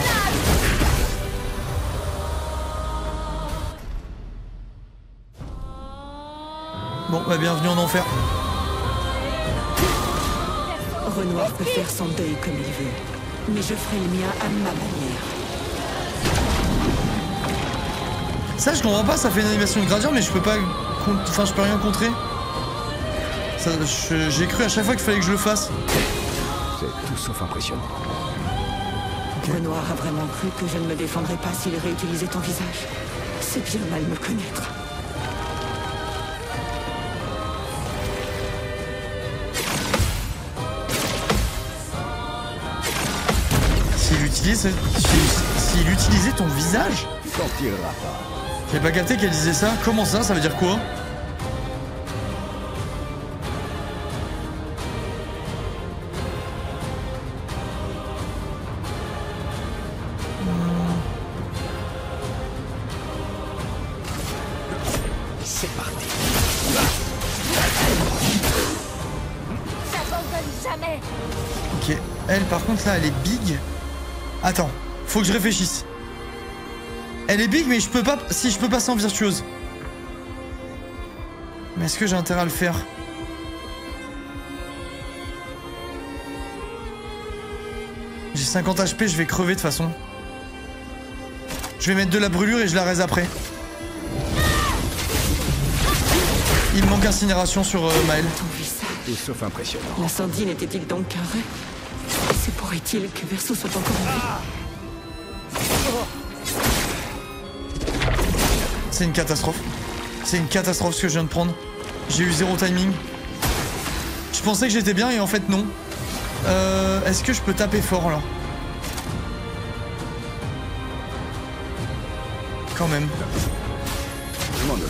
Bon, bah bienvenue en enfer. Renoir peut faire son deuil comme il veut, mais je ferai le mien à ma manière. Ça, je comprends pas, ça fait une animation de gradient, mais je peux pas. Enfin, je peux rien contrer. J'ai cru à chaque fois qu'il fallait que je le fasse. C'est tout sauf impressionnant. Renoir a vraiment cru que je ne me défendrais pas s'il réutilisait ton visage. C'est bien mal me connaître. S'il utilisait ton visage? Tu t'en tireras pas. J'ai pas capté qu'elle disait ça. Comment ça? Ça veut dire quoi? C'est parti. J'abandonne jamais. Ok, elle par contre là elle est big. Attends, faut que je réfléchisse. Elle est big mais je peux pas. Si je peux passer en virtuose. Mais est-ce que j'ai intérêt à le faire? J'ai 50 HP, je vais crever de toute façon. Je vais mettre de la brûlure et je la raise après. Il me manque incinération sur Maël. Ton visage. Tout sauf impressionnant. L'incendie n'était-il donc qu'un rêve? Se pourrait-il que Verso soit encore en vie? C'est une catastrophe. C'est une catastrophe ce que je viens de prendre. J'ai eu zéro timing. Je pensais que j'étais bien et en fait non. Est-ce que je peux taper fort là? Quand même. Je m'en occupe.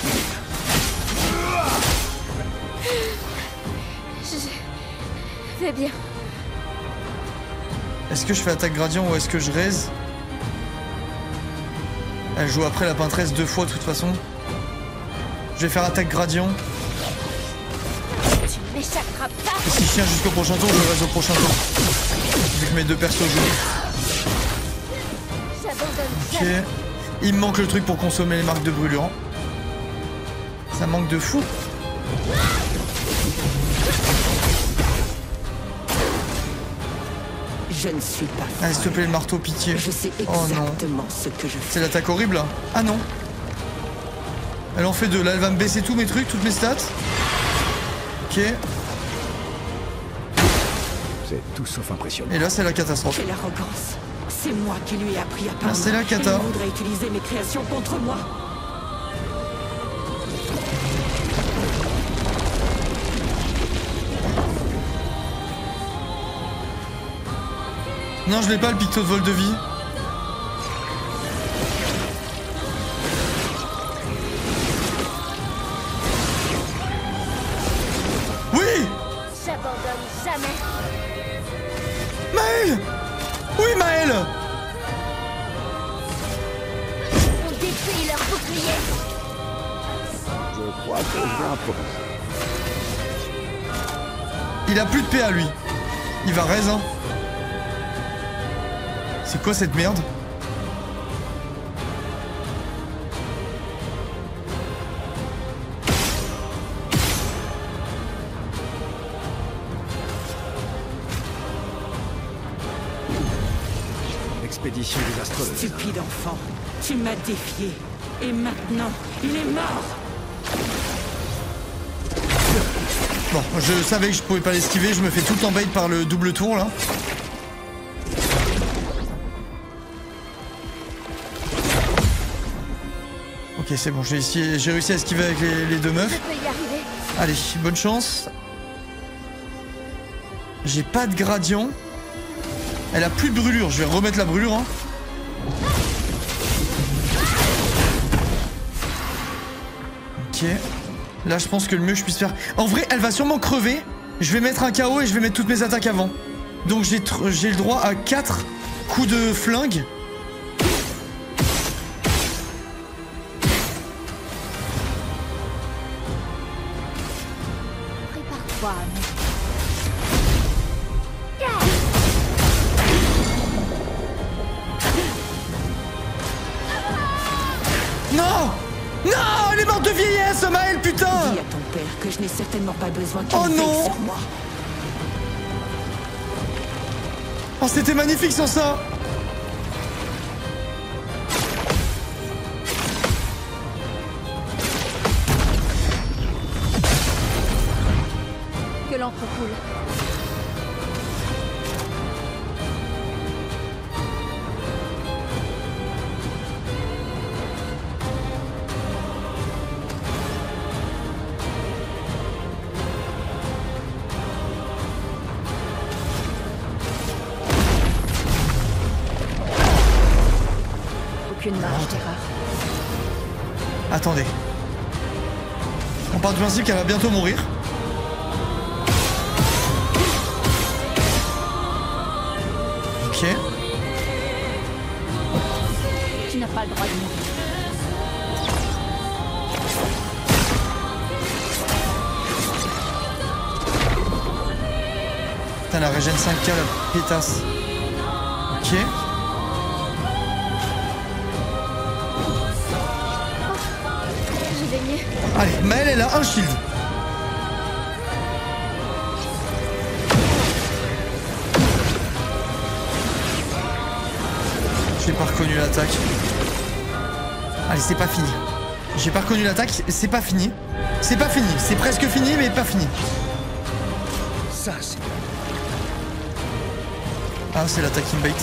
Je vais bien. Est-ce que je fais attaque gradient ou est-ce que je raise? Elle joue après la peintresse 2 fois de toute façon. Je vais faire attaque gradient. Tu m'échapperas pas. Et si je tiens jusqu'au prochain tour, je raise au prochain tour. Vu que mes deux persos jouent. J'abandonne Ok. jamais. Il me manque le truc pour consommer les marques de brûlure. Ça manque de fou. Je ne suis pas folle. Allez, s'il te plaît, le marteau, pitié. Je sais Oh non. exactement ce que je fais. C'est l'attaque horrible là. Ah non. Elle en fait 2. Là, elle va me baisser tous mes trucs, toutes mes stats. Ok. C'est tout sauf impressionnant. Et là, c'est la catastrophe. Quelle arrogance. C'est moi qui lui ai appris à parler. c'est la cata. Il voudrait utiliser mes créations contre moi. Non, je l'ai pas le picto de vol de vie. Oui! J'abandonne jamais. Maël! Oui, Maël! On détruit leur bouclier. Je crois que je vais improviser. Il a plus de PA, lui. Il va raise, hein. C'est quoi cette merde? Expédition désastreuse. Stupide enfant. Tu m'as défié. Et maintenant, il est mort. Bon, je savais que je pouvais pas l'esquiver. Je me fais tout le temps bait par le double tour, là. Ok, c'est bon, j'ai réussi à esquiver avec les deux Je meufs. peux y arriver. Allez, bonne chance. J'ai pas de gradient. Elle a plus de brûlure, je vais remettre la brûlure. Hein. Ok. Là, je pense que le mieux que je puisse faire... En vrai, elle va sûrement crever. Je vais mettre un KO et je vais mettre toutes mes attaques avant. Donc j'ai le droit à 4 coups de flingue. Prépare-toi, Anne. Non! Non! Elle est morte de vieillesse, Maël, putain! Dis à ton père que je n'ai certainement pas besoin qu'il Oh veille non! sur moi. Oh, c'était magnifique sans ça! Que l'encre coule. Aucune marge d'erreur. Attendez. On part du principe qu'elle va bientôt mourir. Ok. Tu n'as pas le droit de mourir. Putain, la régène 5K, la pétasse. Ok. Je vais mieux. Allez, Maëlle, elle a un shield. J'ai pas reconnu l'attaque. Allez, c'est pas fini. J'ai pas reconnu l'attaque, c'est pas fini. C'est pas fini, c'est presque fini, mais pas fini. Ça, c'est... Ah, c'est l'attaque in bait.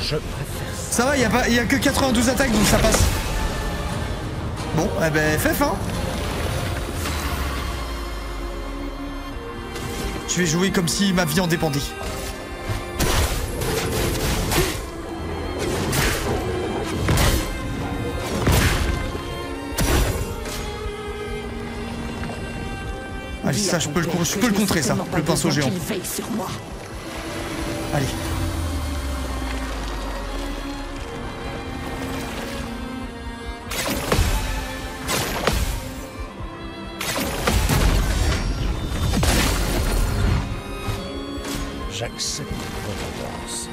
Je préfère... Ça va, y a que 92 attaques, donc ça passe. Bon, eh ben, FF, hein. Je vais jouer comme si ma vie en dépendait. Allez, ça, je peux le contrer, ça, le pinceau géant. Allez. J'accepte votre danse.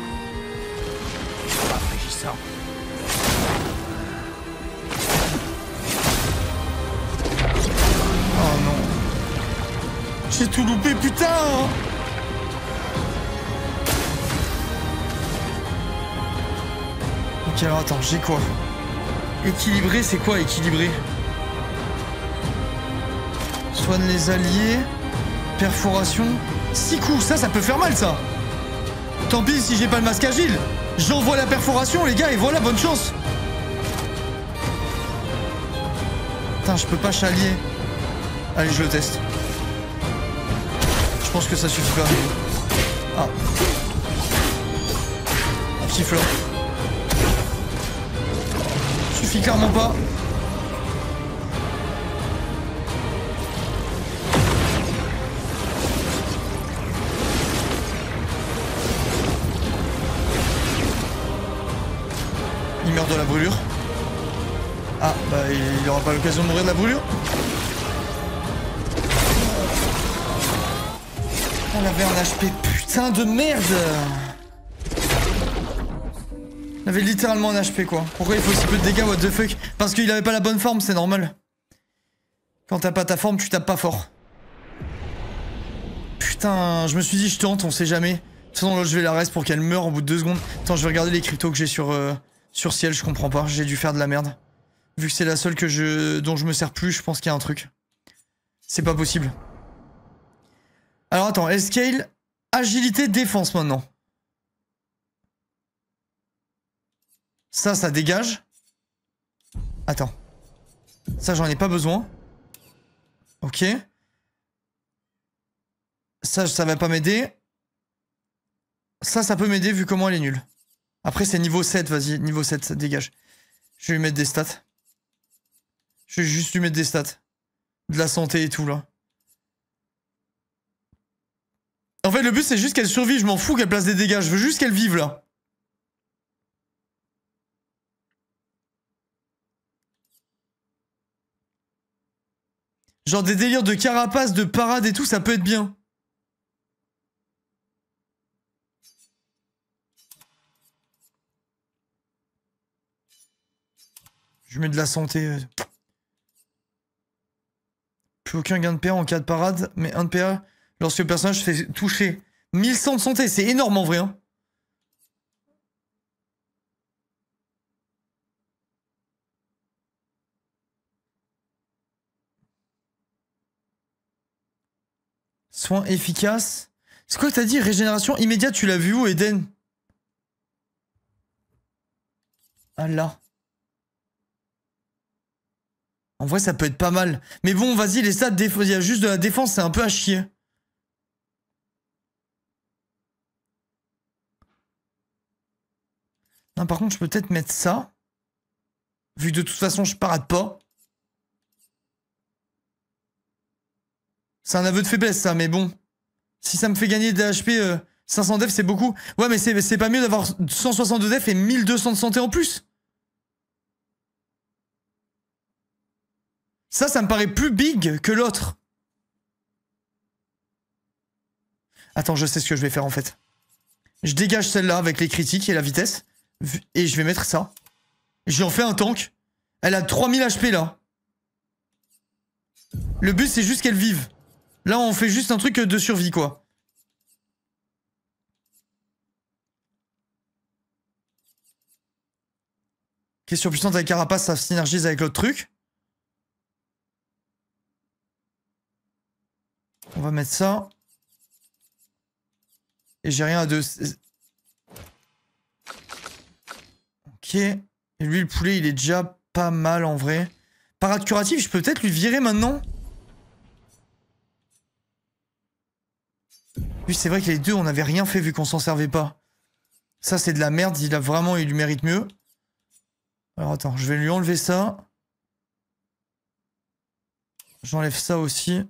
Rafraîchissant. Oh non. J'ai tout loupé, putain. Ok, alors attends, j'ai quoi? Équilibré, c'est quoi équilibré? Soigne les alliés. Perforation. 6 coups, ça peut faire mal, ça. Tant pis si j'ai pas le masque agile. J'envoie la perforation, les gars, et voilà, bonne chance. Putain, je peux pas chalier. Allez, je le teste. Je pense que ça suffit pas. Ah. Un petit fleur. Suffit clairement pas. Il meurt de la brûlure. Ah, bah il aura pas l'occasion de mourir de la brûlure. Elle avait un HP, putain de merde. Elle avait littéralement un HP, quoi. Pourquoi il faut si peu de dégâts, what the fuck? Parce qu'il avait pas la bonne forme, c'est normal. Quand t'as pas ta forme, tu tapes pas fort. Putain, je me suis dit je tente, on sait jamais. De toute façon, là, je vais la reste pour qu'elle meure au bout de 2 secondes. Attends, je vais regarder les cryptos que j'ai sur ciel, je comprends pas. J'ai dû faire de la merde. Vu que c'est la seule dont je me sers plus, je pense qu'il y a un truc. C'est pas possible. Alors attends, Scale, agilité, défense maintenant. Ça dégage. Attends. Ça, j'en ai pas besoin. Ok. Ça va pas m'aider. Ça peut m'aider vu comment elle est nulle. Après, c'est niveau 7, vas-y, niveau 7, ça dégage. Je vais lui mettre des stats. Je vais juste lui mettre des stats. De la santé et tout, là. En fait, le but, c'est juste qu'elle survive. Je m'en fous qu'elle place des dégâts. Je veux juste qu'elle vive, là. Genre des délires de carapace, de parade et tout, ça peut être bien. Je mets de la santé. Plus aucun gain de PA en cas de parade, mais 1 de PA lorsque le personnage se fait toucher. 1100 de santé, c'est énorme en vrai. Hein. Soins efficaces. C'est quoi que t'as dit? Régénération immédiate, tu l'as vu où, Eden? Ah là. En vrai, ça peut être pas mal. Mais bon, vas-y, les stats, il y a juste de la défense, c'est un peu à chier. Non, par contre, je peux peut-être mettre ça. Vu que de toute façon, je parade pas. C'est un aveu de faiblesse, ça, mais bon. Si ça me fait gagner des HP 500 def, c'est beaucoup. Ouais, mais c'est pas mieux d'avoir 162 def et 1200 de santé en plus. Ça me paraît plus big que l'autre. Attends, je sais ce que je vais faire en fait. Je dégage celle-là avec les critiques et la vitesse. Et je vais mettre ça. J'ai en fait un tank. Elle a 3000 HP là. Le but c'est juste qu'elle vive. Là on fait juste un truc de survie quoi. Ok, surpuissante avec carapace, ça synergise avec l'autre truc. On va mettre ça. Et j'ai rien à deux. Ok. Et lui, le poulet, il est déjà pas mal en vrai. Parade curative, je peux peut-être lui virer maintenant. Lui, c'est vrai que les deux, on n'avait rien fait vu qu'on s'en servait pas. Ça, c'est de la merde. Il lui mérite mieux. Alors attends, je vais lui enlever ça. J'enlève ça aussi.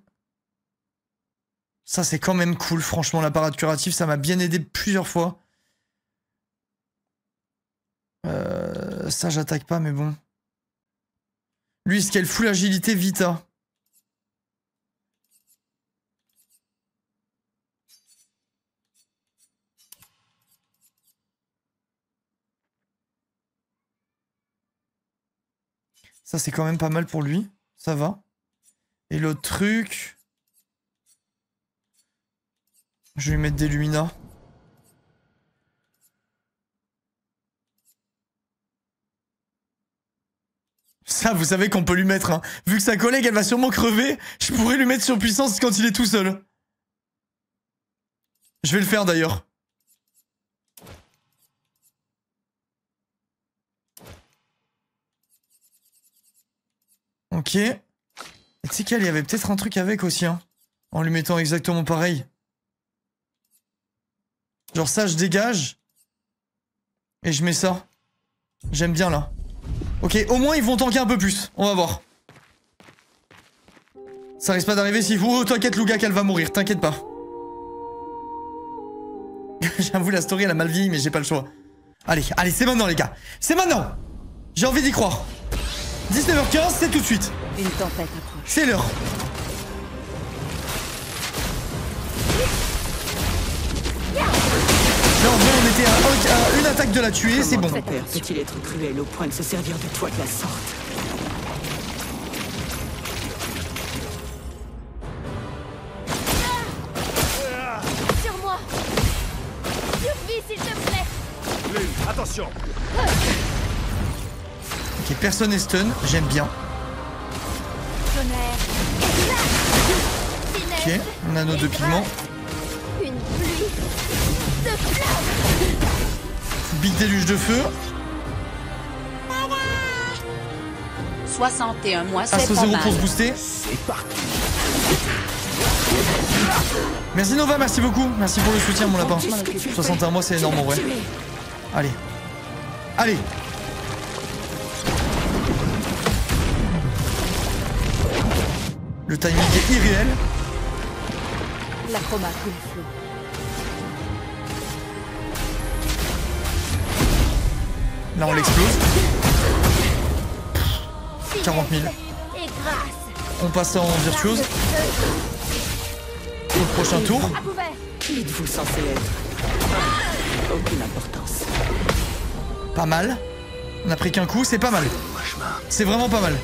Ça, c'est quand même cool, franchement, la parade curative. Ça m'a bien aidé plusieurs fois. Ça, j'attaque pas, mais bon. Lui, ce qu'elle full agilité, Vita. Ça, c'est quand même pas mal pour lui. Ça va. Et l'autre truc... Je vais lui mettre des Lumina. Ça, vous savez qu'on peut lui mettre, hein. Vu que sa collègue, elle va sûrement crever, je pourrais lui mettre surpuissance quand il est tout seul. Je vais le faire d'ailleurs. Ok. Et tu sais qu'elle, il y avait peut-être un truc avec aussi, hein. En lui mettant exactement pareil. Genre ça, je dégage. Et je mets ça. J'aime bien là. Ok, au moins ils vont tanker un peu plus. On va voir. Ça risque pas d'arriver si vous... Oh, t'inquiète Louga qu'elle va mourir, t'inquiète pas. J'avoue la story elle a mal vieilli mais j'ai pas le choix. Allez, allez, c'est maintenant les gars. C'est maintenant. J'ai envie d'y croire. 19h15, c'est tout de suite. Une tempête approche. C'est l'heure. Là en vrai on était à une attaque de la tuer, c'est bon. Ton père peut-il être cruel au point de se servir de toi de la sorte? Sur moi. Survie, s'il te plaît. Lune, attention. Ok, personne n'est stun, j'aime bien. Tonnerre. Ok, on a nos deux pigments. Une pluie de flammes. Big déluge de feu. 61 mois, c'est Asso pas 0 mal. pour se booster. C'est parti. Merci Nova, merci beaucoup. Merci pour le soutien mon lapin. 61 mois c'est énorme en vrai. Allez. Allez. Le timing est irréel. La chroma coule flot. Là on l'explose. 40 000. Et grâce. On passe ça en virtuose. Au prochain tour. À couvert. Qui êtes-vous censé être? Aucune importance. Pas mal. On a pris qu'un coup, c'est pas mal. C'est vraiment pas mal.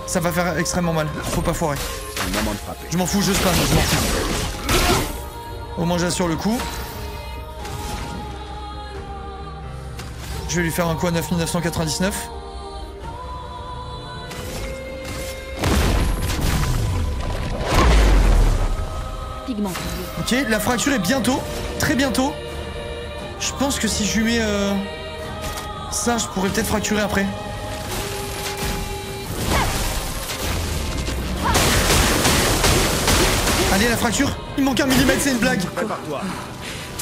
Ça va faire extrêmement mal. Faut pas foirer. C'est le moment de frapper. Je m'en fous, je spam, je m'en fous. Au moins j'assure le coup. Je vais lui faire un coup à 9999. Pigment. Ok, la fracture est bientôt. Très bientôt. Je pense que si je lui mets ça, je pourrais peut-être fracturer après. Allez, la fracture. Il manque 1 millimètre, c'est une blague. Prépare-toi.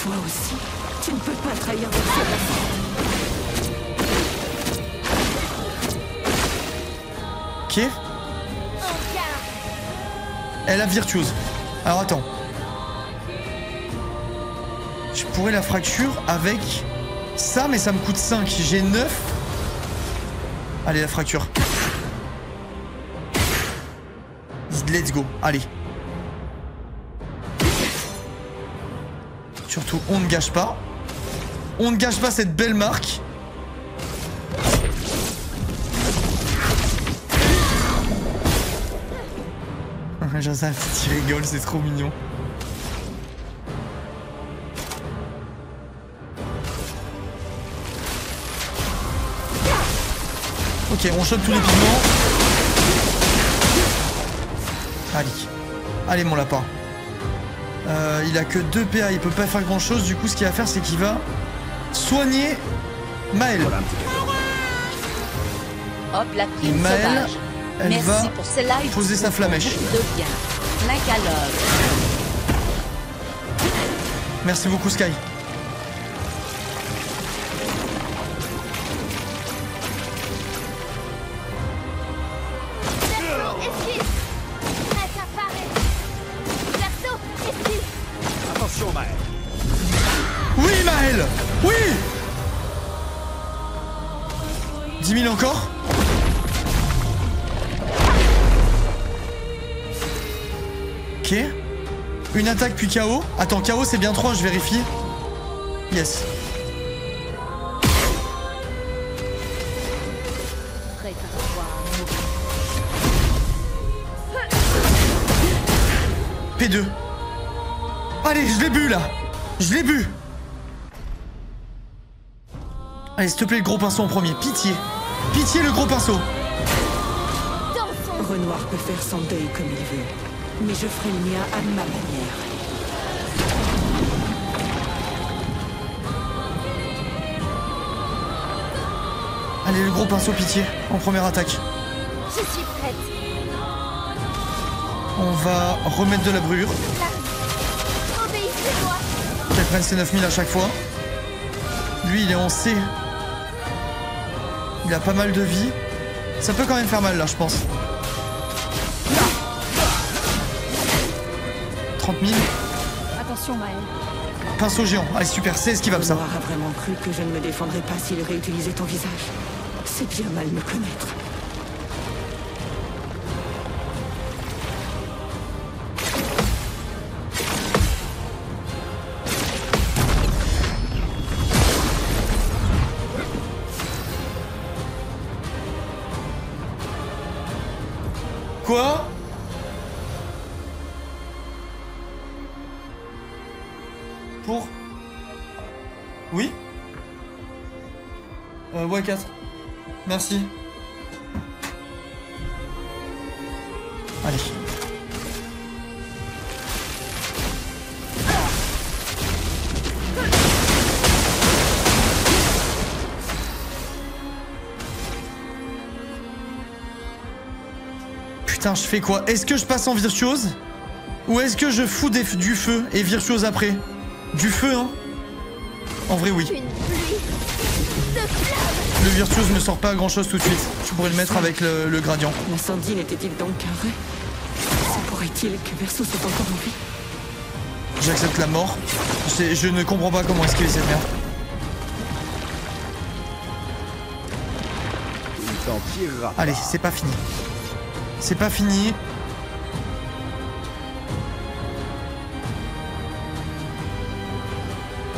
Toi aussi, tu ne peux pas trahir de la Ok. Elle a virtuose. Alors attends. Je pourrais la fracture avec ça, mais ça me coûte 5. J'ai 9. Allez, la fracture. Let's go, allez. Surtout, on ne gâche pas. On ne gâche pas cette belle marque. Joseph, tu rigoles, c'est trop mignon. Ok, on chope tous les pigments. Allez. Allez, mon lapin. Il a que 2 PA, il peut pas faire grand chose. Du coup, ce qu'il va faire, c'est qu'il va soigner Maëlle. Hop, la prime Maëlle, sauvage. elle Merci va pour cela. poser sa flamèche. De bien. L'incalogue. Merci beaucoup, Sky. Esquive. Prête à parer. Verso, esquive. Attention, Maël. Oui, Maëlle. Oui. 10 000 encore. Ok. Une attaque puis KO. Attends, KO c'est bien 3, je vérifie. Yes. Prête à voir mourir. P2. Allez, je l'ai bu là. Je l'ai bu. Allez, s'il te plaît, le gros pinceau en premier. Pitié. Pitié, le gros pinceau. Renoir peut faire son deuil comme il veut, mais je ferai le mien à ma manière. Allez, le gros pinceau, pitié, en première attaque. Je suis prête. On va remettre de la brûlure. Obéissez-moi. Qu'elle prenne ses 9000 à chaque fois. Lui, il est en C. Il a pas mal de vie. Ça peut quand même faire mal, là, je pense. 30 000. Attention, Maëlle. Pinceau géant. Allez, super, c'est esquivable, ça. Renoir a vraiment cru que je ne me défendrais pas s'il réutilisait ton visage. C'est bien mal me connaître. Quoi? Pour? Oui? Ouais, 4. Merci. Allez. Putain, je fais quoi? Est-ce que je passe en virtuose? Ou est-ce que je fous du feu et virtuose après? Du feu, hein? En vrai, oui. Une pluie de flammes. Le virtuose me sort pas grand chose tout de suite. Je pourrais le mettre avec le gradient. L'incendie n'était-il donc qu'un rêve? Se pourrait-il que Verso soit encore en vie? J'accepte la mort. Je ne comprends pas comment esquiver cette merde. Il t'en tirera. Allez, c'est pas fini. C'est pas fini.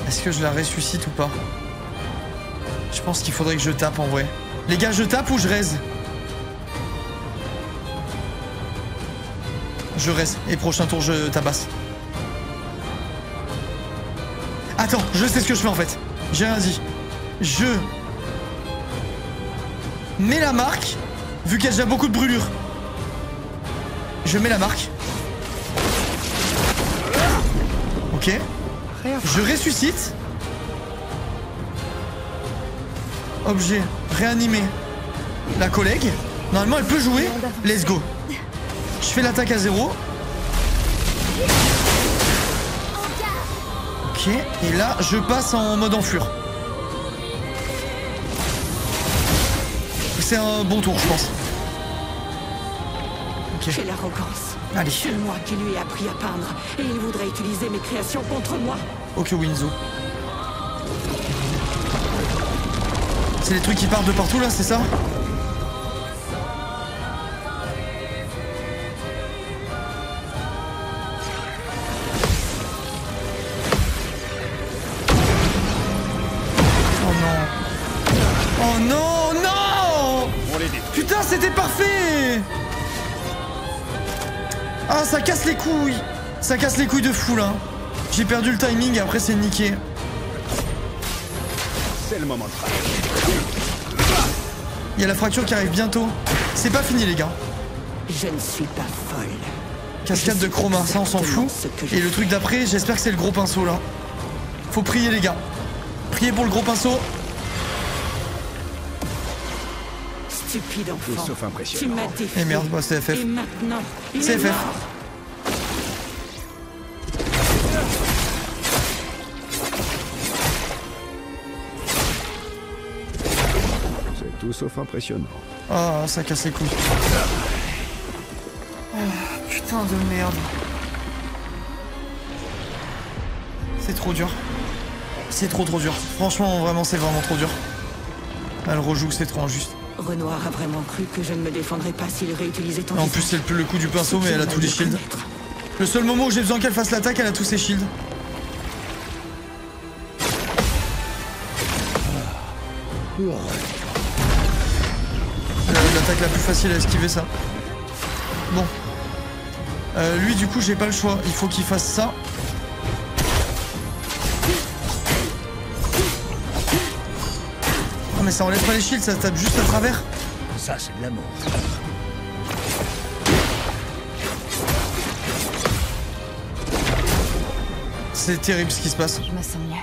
Est-ce que je la ressuscite ou pas? Je pense qu'il faudrait que je tape en vrai. Les gars, je tape ou je raise? Je raise. Et prochain tour, je tabasse. Attends, je sais ce que je fais en fait. J'ai rien dit. Je mets la marque, vu qu'il y a déjà beaucoup de brûlures. Je mets la marque. Ok. Je ressuscite. Objet, réanimer la collègue. Normalement, elle peut jouer. Let's go. Je fais l'attaque à 0. Ok, et là, je passe en mode enflure. C'est un bon tour, je pense. Ok. Quelle arrogance. Allez. C'est moi qui lui ai appris à peindre, et il voudrait utiliser mes créations contre moi. Ok, Winzo. C'est les trucs qui partent de partout là, c'est ça? c'était parfait! Ah, ça casse les couilles! Ça casse les couilles de fou, là. J'ai perdu le timing, après c'est niqué. C'est le moment de travailler. Il y a la fracture qui arrive bientôt. C'est pas fini, les gars. Je ne suis pas folle. Cascade de chroma, ça on s'en fout. Et le truc d'après, j'espère que c'est le gros pinceau, là. Faut prier, les gars. Priez pour le gros pinceau. Stupide enfant. Tout sauf Tu impressionnant. m'as défié. Et merde, bah, c'est FF. Et maintenant, il C'est est FF. mort. C'est tout sauf impressionnant. Ah, ça casse les couilles. Oh, putain de merde. C'est trop dur. C'est trop dur. Franchement, vraiment, c'est vraiment trop dur. Elle rejoue, c'est trop injuste. Renoir a vraiment cru que je ne me défendrais pas s'il réutilisait ton En plus, c'est le coup du pinceau, mais elle a tous les shields. Le seul moment où j'ai besoin qu'elle fasse l'attaque, elle a tous ses shields. L'attaque la plus facile à esquiver, ça. Bon. Lui, du coup, j'ai pas le choix. Il faut qu'il fasse ça. Oh, mais ça enlève pas les shields, ça tape juste à travers. Ça, c'est de l'amour. C'est terrible ce qui se passe. Je me sens mieux.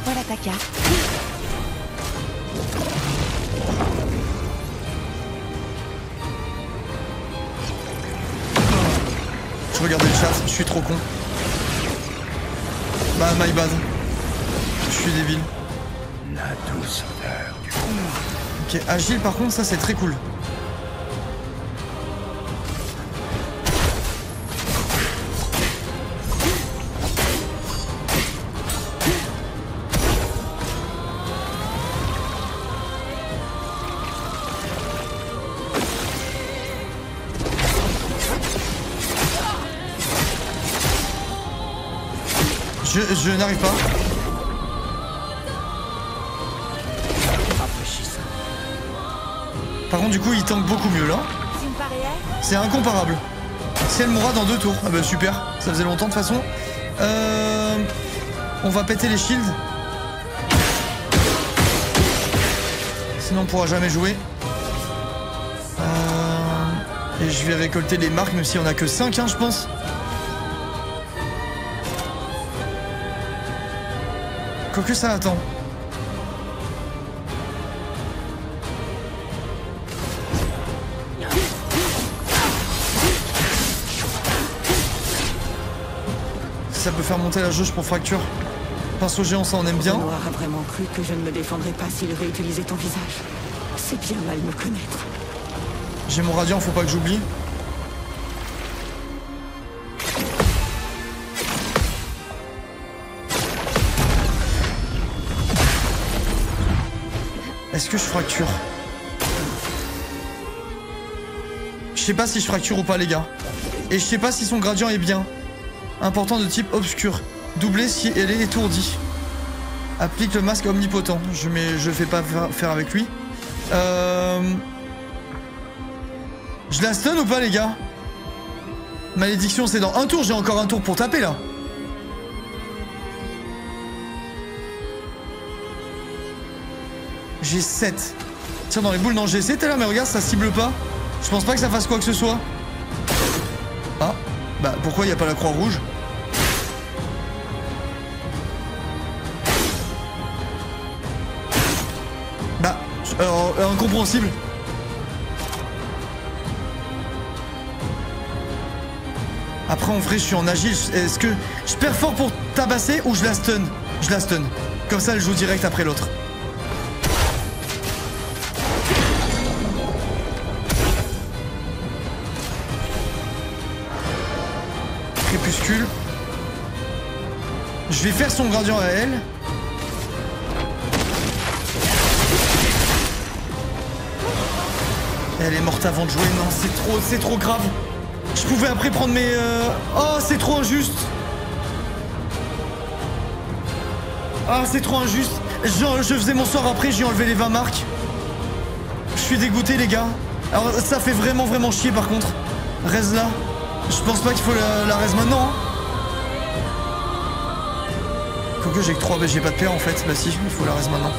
Voilà ta carte. Je regardais le chat, je suis trop con. Bah, my bad. Je suis débile. La douce odeur du Ok, agile par contre, ça c'est très cool. Je n'arrive pas. Par contre, du coup, il tank beaucoup mieux là. C'est une barrière. C'est incomparable. Si elle mourra dans 2 tours. Ah bah super, ça faisait longtemps de toute façon. On va péter les shields. Sinon on pourra jamais jouer. Et je vais récolter les marques, même si on a que 5, hein, je pense. Quoique ça attend. Ça peut faire monter la jauge pour fracture. Pinceau géant, ça on aime bien. Renoir a vraiment cru que je ne me défendrais pas s'il réutilisait ton visage. C'est bien mal me connaître. J'ai mon radiant, faut pas que j'oublie. Est-ce que je fracture? Je sais pas si je fracture ou pas, les gars. Et je sais pas si son gradient est bien. Important de type obscur. Doublé si elle est étourdie. Applique le masque omnipotent. Je fais pas faire avec lui. Je la stun ou pas, les gars? Malédiction, c'est dans 1 tour. J'ai encore 1 tour pour taper, là. J'ai 7. Tiens, dans les boules, non, j'ai 7 là, mais regarde, ça cible pas. Je pense pas que ça fasse quoi que ce soit. Ah, bah pourquoi il n'y a pas la croix rouge? Bah, incompréhensible. Après, en vrai, je suis en agile. Est-ce que je perds fort pour tabasser ou je la stun? Je la stun. Comme ça, elle joue direct après l'autre. Crépuscule. Je vais faire son gradient à elle. Elle est morte avant de jouer. Non, c'est trop grave. Je pouvais après prendre mes... Oh, c'est trop injuste. Ah, c'est trop injuste. Genre, je faisais mon sort après, j'ai enlevé les 20 marques. Je suis dégoûté, les gars. Alors, ça fait vraiment chier, par contre. Raise là. Je pense pas qu'il faut la raise maintenant. Hein. Quoique j'ai que 3, mais j'ai pas de paire en fait. Bah si, il faut la raise maintenant.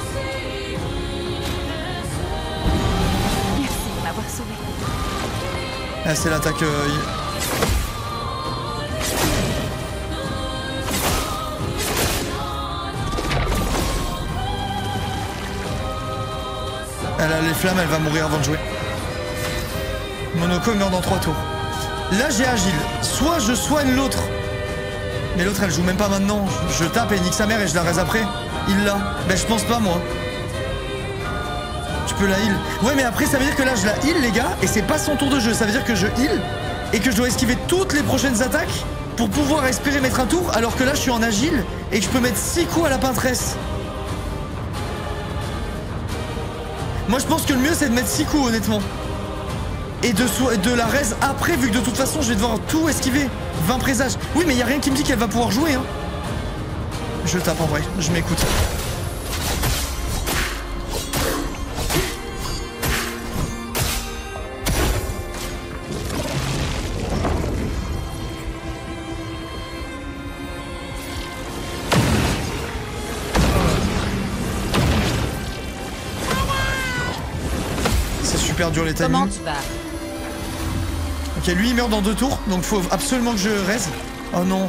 Merci de m'avoir sauvé. Ah, c'est l'attaque. Elle a les flammes, elle va mourir avant de jouer. Monoko meurt dans 3 tours. Là j'ai agile. Soit je soigne l'autre. Mais l'autre elle joue même pas maintenant. Je tape et nique sa mère et je la raise après. Il l'a. Ben je pense pas moi. Tu peux la heal. Ouais mais après ça veut dire que là je la heal les gars. Et c'est pas son tour de jeu. Ça veut dire que je heal. Et que je dois esquiver toutes les prochaines attaques. Pour pouvoir espérer mettre un tour. Alors que là je suis en agile. Et que je peux mettre 6 coups à la peintresse. Moi je pense que le mieux c'est de mettre 6 coups honnêtement. Et de la raise après vu que de toute façon je vais devoir tout esquiver. 20 présages. Oui mais y a rien qui me dit qu'elle va pouvoir jouer hein. Je tape en vrai, je m'écoute. C'est super dur les timings. Comment tu vas? Ok, lui il meurt dans 2 tours, donc faut absolument que je raise. Oh non.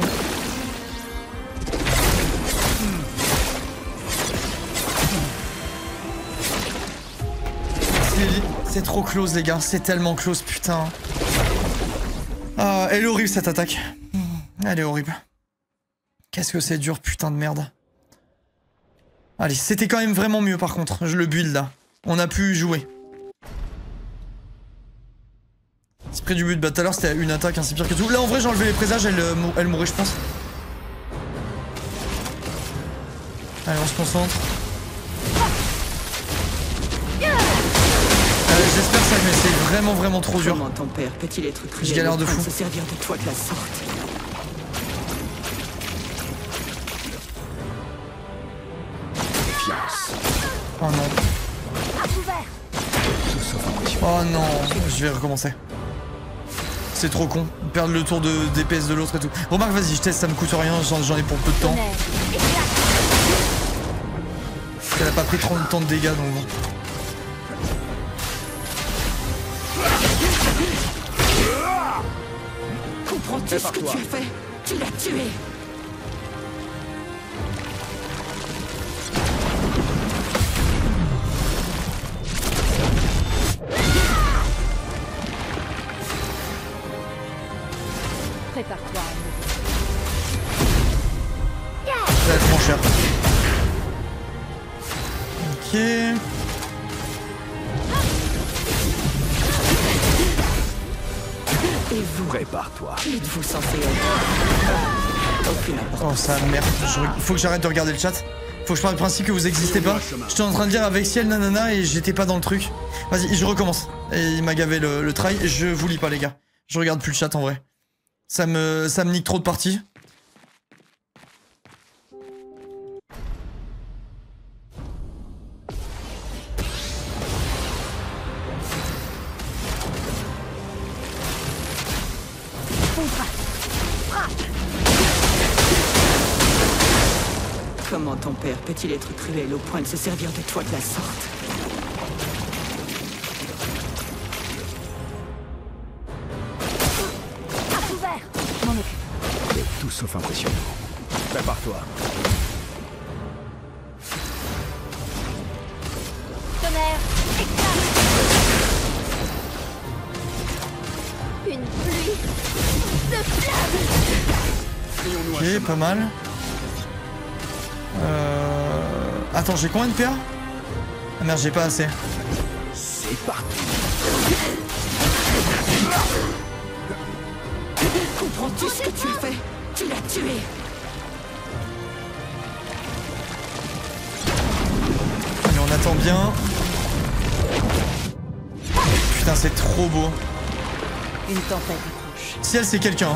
C'est trop close les gars, c'est tellement close putain. Ah, elle est horrible cette attaque. Elle est horrible. Qu'est-ce que c'est dur putain de merde. Allez, c'était quand même vraiment mieux par contre, le build là. On a pu jouer. C'est près du but, bah tout à l'heure c'était une attaque, hein, c'est pire que tout. Là en vrai j'ai enlevé les présages, elle mourrait je pense. Allez on se concentre. J'espère ça mais c'est vraiment trop dur. Comment ton père peut-il être cruel? Je galère de fou. Se servir de toi de la sorte. Oh non. Oh non, je vais recommencer. C'est trop con, perdre le tour de DPS de l'autre et tout. Remarque, vas-y, je teste, ça me coûte rien, j'en ai pour peu de temps. Elle a pas pris 30 temps de dégâts donc bon. Comprends-tu ce que tu as fait? Tu l'as tué. Prépare-toi. Ça va être moins cher. Ok. Et vous, Prépare-toi. êtes-vous censé être? Aucune importance. Oh ça merde, faut que j'arrête de regarder le chat. Faut que je parle du principe que vous existez pas. J'étais en train de dire avec ciel nanana et j'étais pas dans le truc. Vas-y, je recommence. Et il m'a gavé le try. Je vous lis pas les gars. Je regarde plus le chat en vrai. Ça me nique trop de parties. Comment ton père peut-il être cruel au point de se servir de toi de la sorte? C'est tout sauf impressionnant. Prépare-toi. Tonnerre, éclate. Une pluie de flammes. Ok, pas mal. Attends, j'ai combien de PA? Ah merde, j'ai pas assez. C'est parti. Comprends-tu ce que tu as fait? Tu l'as tué. Allez, on attend bien. Putain, c'est trop beau. Une tempête approche. Si elle, c'est quelqu'un.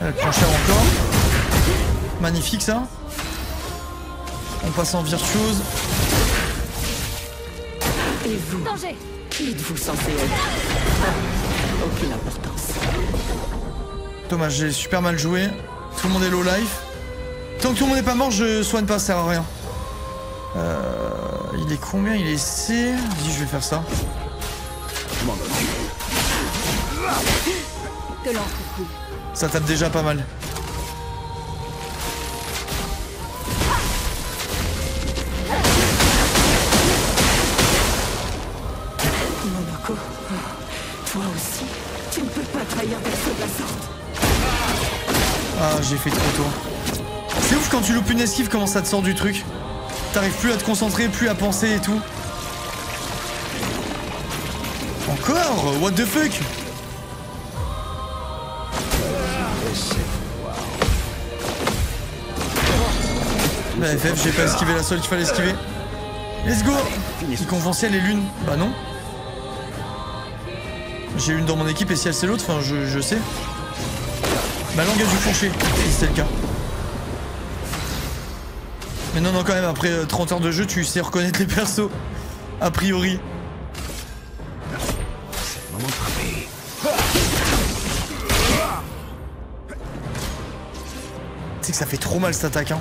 Elle prend cher encore. Magnifique ça. On passe en virtuose. Et vous, Danger. qui êtes-vous censé être? Aucune importance. Dommage, j'ai super mal joué. Tout le monde est low life. Tant que tout le monde n'est pas mort, je soigne pas, ça sert à rien. Il est combien? Il est C. Vas-y, je vais faire ça. Je m'en occupe. Que l'encre coule. Ça tape déjà pas mal. Monoko, toi aussi, tu ne peux pas trahir personne de la sorte. Ah, j'ai fait trop tôt. C'est ouf quand tu loupes une esquive, comment ça te sort du truc. T'arrives plus à te concentrer, plus à penser et tout. Encore? What the fuck? Bah FF, j'ai pas esquivé la seule qu'il fallait esquiver. Let's go! Qui confond ciel et lune? Bah non. J'ai une dans mon équipe et ciel c'est l'autre, enfin je sais. Ma langue a dû fourcher, si c'est le cas. Mais non, non, quand même, après 30 heures de jeu, tu sais reconnaître les persos. A priori. C'est le moment de frapper. Tu sais que ça fait trop mal cette attaque, hein.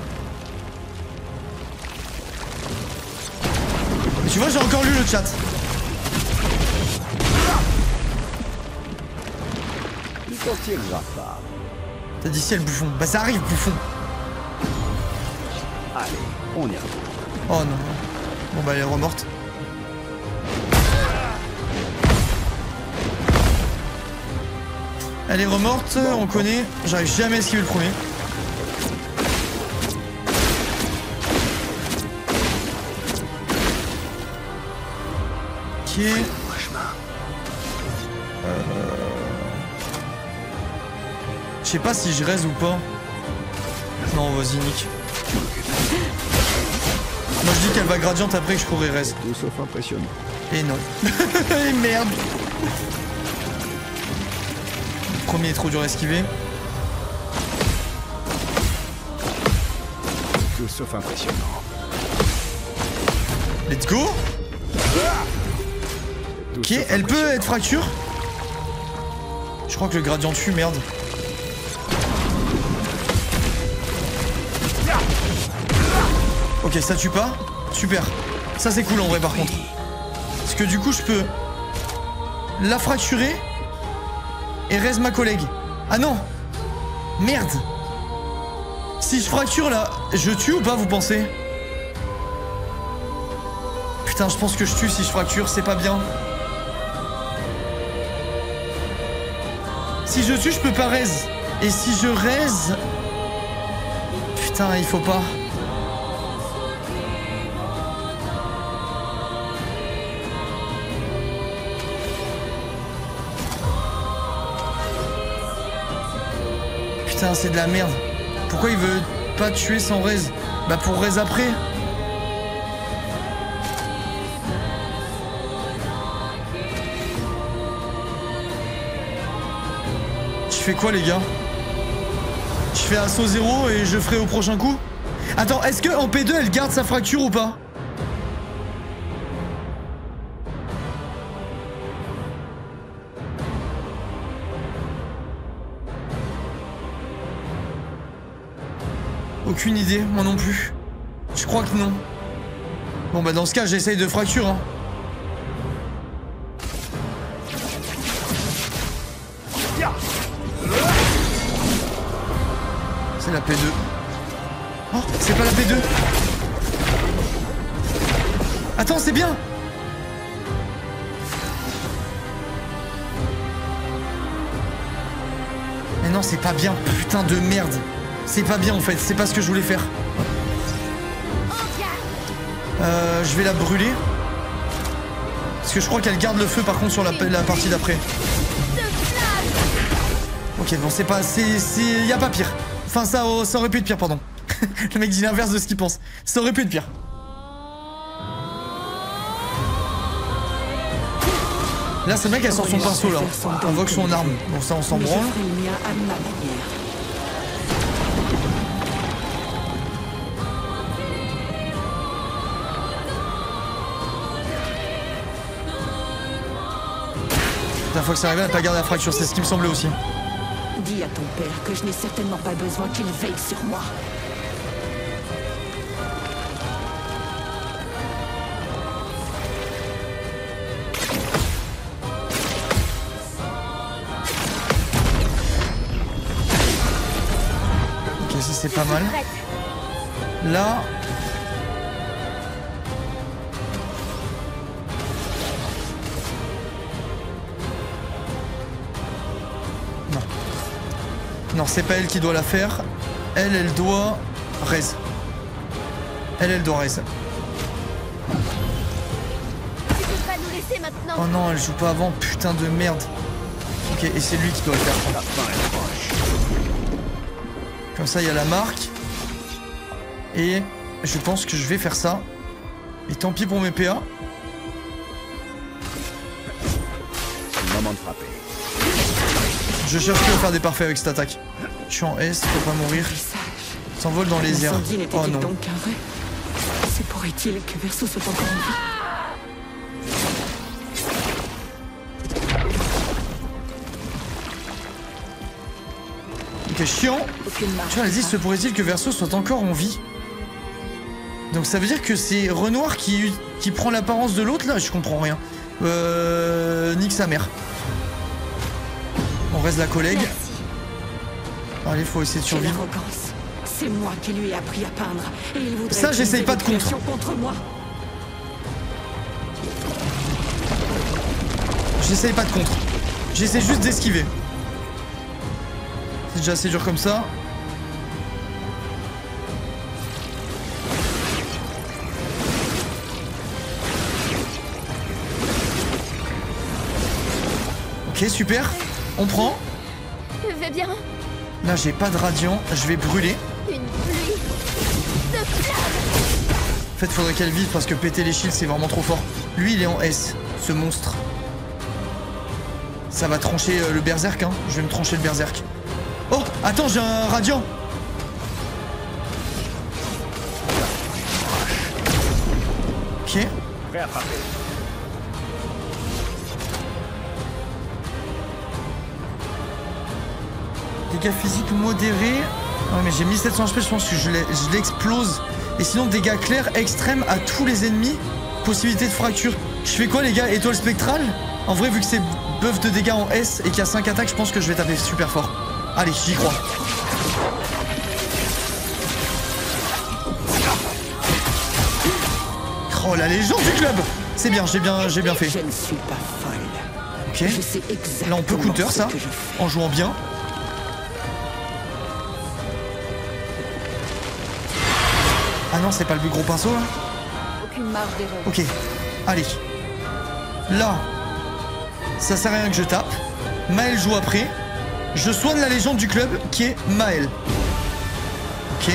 Mais tu vois, j'ai encore lu le chat. Il t'en tirera pas. T'as dit ciel, bouffon. Bah ça arrive, bouffon. Allez, on y retourne. Oh non. Bon bah elle est remorte. Elle est remorte, on connaît. J'arrive jamais à esquiver le premier. Ok. Je sais pas si je reste ou pas. Non, vas-y, nique. Moi je dis qu'elle va gradiente après que je pourrais reste. Tout sauf impressionnant. Et non. Et merde. Le premier est trop dur à esquiver. Tout sauf impressionnant. Let's go. Tout Ok, sauf elle peut impressionnant. être fracture. Je crois que le gradient tue, merde. Ok, ça tue pas. Super. Ça c'est cool en vrai par contre. Parce que du coup je peux la fracturer et raise ma collègue. Ah non. Merde. Si je fracture là, je tue ou pas vous pensez? Putain, je pense que je tue si je fracture, c'est pas bien. Si je tue, je peux pas raise. Et si je raise... Putain, il faut pas. Putain, c'est de la merde. Pourquoi il veut pas tuer sans raise? Bah pour raise après. Je fais quoi les gars? Je fais assaut 0 et je ferai au prochain coup? Attends, est-ce que en P2 elle garde sa fracture ou pas? Aucune idée, moi non plus. Je crois que non. Bon bah dans ce cas j'essaye de fracture hein. C'est la P2. Oh, c'est pas la P2. Attends, c'est bien. Mais non, c'est pas bien. Putain de merde. C'est pas bien en fait, c'est pas ce que je voulais faire. Je vais la brûler. Parce que je crois qu'elle garde le feu par contre sur la partie d'après. Ok, bon, c'est pas... y a pas pire. Enfin, ça aurait pu être pire, pardon. Le mec dit l'inverse de ce qu'il pense. Ça aurait pu être pire. Là, ce mec, elle sort son pinceau, là. Invoque son arme. Bon, ça, on s'en Mais je branle. ferai le mien à ma manière. La fois que ça arrive, elle n'a pas gardé la fracture, c'est ce qui me semblait aussi. Dis à ton père que je n'ai certainement pas besoin qu'il veille sur moi. Ok, ça c'est pas mal. Là... Non, c'est pas elle qui doit la faire. Elle doit... raise. Elle doit raise. Tu peux pas nous laisser maintenant. Oh non, elle joue pas avant. Putain de merde. Ok, et c'est lui qui doit le faire. La fin est proche. Comme ça, il y a la marque. Et je pense que je vais faire ça. Et tant pis pour mes PA. C'est le moment de frapper. Je cherche plus à faire des parfaits avec cette attaque. Je suis en S, je peux pas mourir. S'envole dans les airs. L'incendie Oh n'était-il non. donc un rêve? Se pourrait-il que Verso soit encore en vie? Ok, chiant. Aucune marque. Tu vois, elle dit, se pourrait-il que Verso soit encore en vie? Donc ça veut dire que c'est Renoir qui prend l'apparence de l'autre là? Je comprends rien. Nique sa mère. On reste la collègue. Merci. Allez, faut essayer de Quelle survivre. arrogance. C'est moi qui lui ai appris à peindre. Et il voudrait Ça, j'essaye utiliser pas de des contre. créations contre moi. J'essaye pas de contre. J'essaie juste d'esquiver. C'est déjà assez dur comme ça. Ok, super. On prend. Je vais bien. Là, j'ai pas de radiant. Je vais brûler. Une pluie de flammes. En fait, faudrait qu'elle vive parce que péter les shields, c'est vraiment trop fort. Lui, il est en S, ce monstre. Ça va trancher le berserk, hein. Je vais me trancher le berserk. Oh, attends, j'ai un radiant. Ok. Prêt à frapper. Dégâts physiques modérés. Ouais, mais j'ai 1700 HP, je pense que je l'explose. Et sinon, dégâts clairs, extrêmes à tous les ennemis. Possibilité de fracture. Je fais quoi, les gars? Étoile spectrale? En vrai, vu que c'est buff de dégâts en S et qu'il y a 5 attaques, je pense que je vais taper super fort. Allez, j'y crois. Oh, la légende du club! C'est bien, j'ai bien fait. Je ne suis pas folle. Ok. Je sais exactement Là, on peut counter ce ça, que je fais. en jouant bien. Ah non, c'est pas le plus gros pinceau, là? Aucune marge d'erreur. Ok, allez. Là, ça sert à rien que je tape. Maël joue après. Je soigne la légende du club qui est Maël. Ok.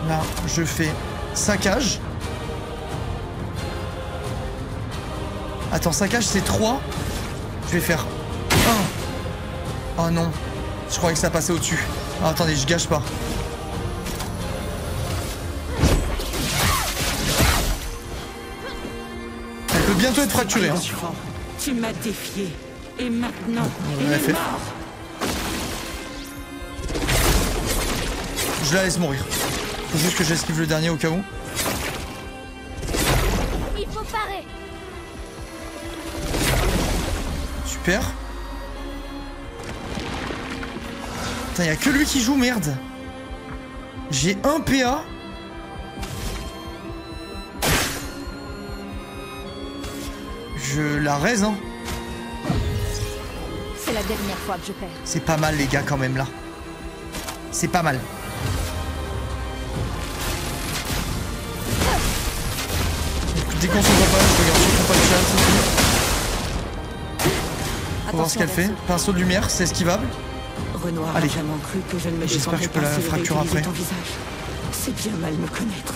Là, je fais saccage. Attends, saccage c'est 3. Je vais faire 1. Oh non. Je croyais que ça passait au-dessus. Ah, attendez, je gâche pas. Elle peut bientôt être fracturée. Hein. Enfant, tu m'as défié. Et maintenant, On il l'a est fait. mort. Je la laisse mourir. Faut juste que j'esquive le dernier au cas où. Il faut parer. Super. Putain, y'a que lui qui joue, merde. J'ai un PA. Je la raise, hein. C'est la dernière fois que je perds. C'est pas mal, les gars, quand même, là. C'est pas mal. Dès qu'on s'en voit pas, je regarde surtout pas le chat. Faut voir ce qu'elle fait. Pinceau de lumière, c'est esquivable. Renoir Allez. a vraiment cru que je ne me J'espère que je peux défendrais la pas s'il avait fracture utilisé après. ton visage. C'est bien mal me connaître.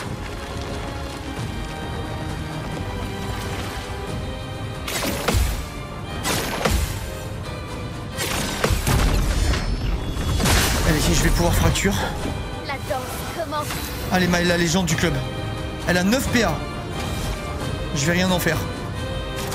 Allez, je vais pouvoir fracture. La danse commence. Allez, la légende du club. Elle a 9 PA. Je vais rien en faire.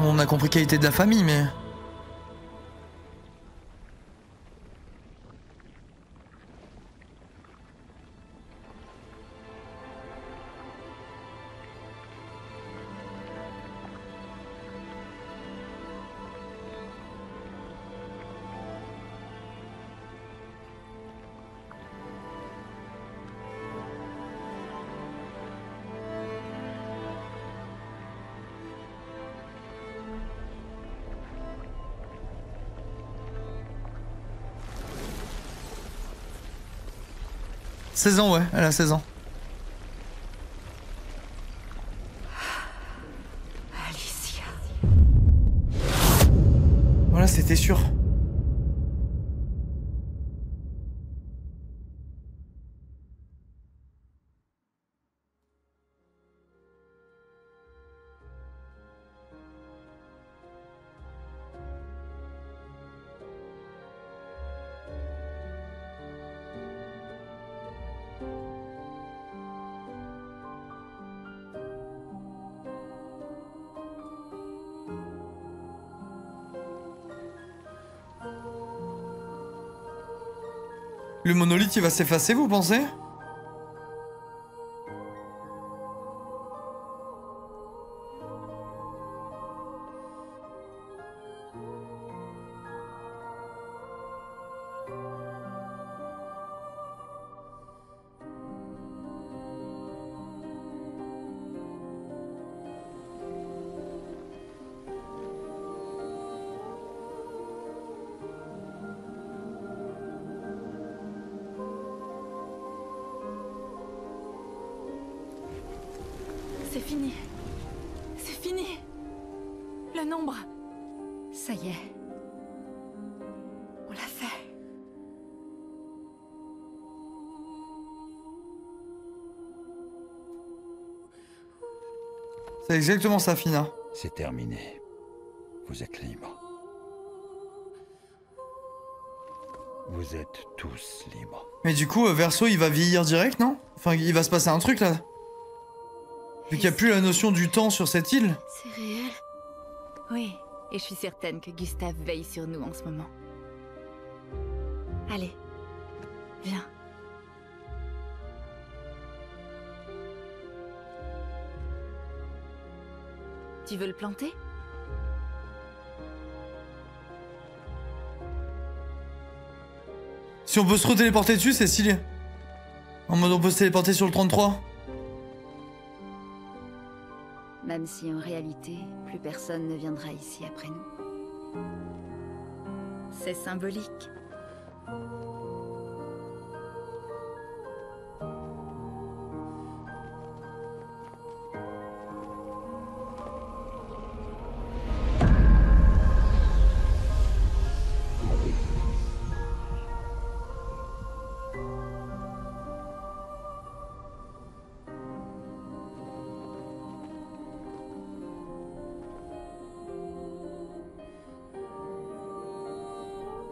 On a compris qu'elle était de la famille, mais... « 16 ans, ouais, elle a 16 ans. Alicia. Voilà, c'était sûr. Le monolithe, il va s'effacer, vous pensez? C'est fini. C'est fini. Le nombre. Ça y est. On l'a fait. C'est exactement ça, Fina. C'est terminé. Vous êtes libre. Vous êtes tous libres. Mais du coup, Verso, il va vieillir direct, non? Enfin, il va se passer un truc, là. Vu qu'il n'y a plus la notion du temps sur cette île. C'est réel. Oui, et je suis certaine que Gustave veille sur nous en ce moment. Allez, viens. Tu veux le planter? Si on peut se retéléporter dessus, c'est stylé. En mode on peut se téléporter sur le 33. Même si en réalité, plus personne ne viendra ici après nous. C'est symbolique.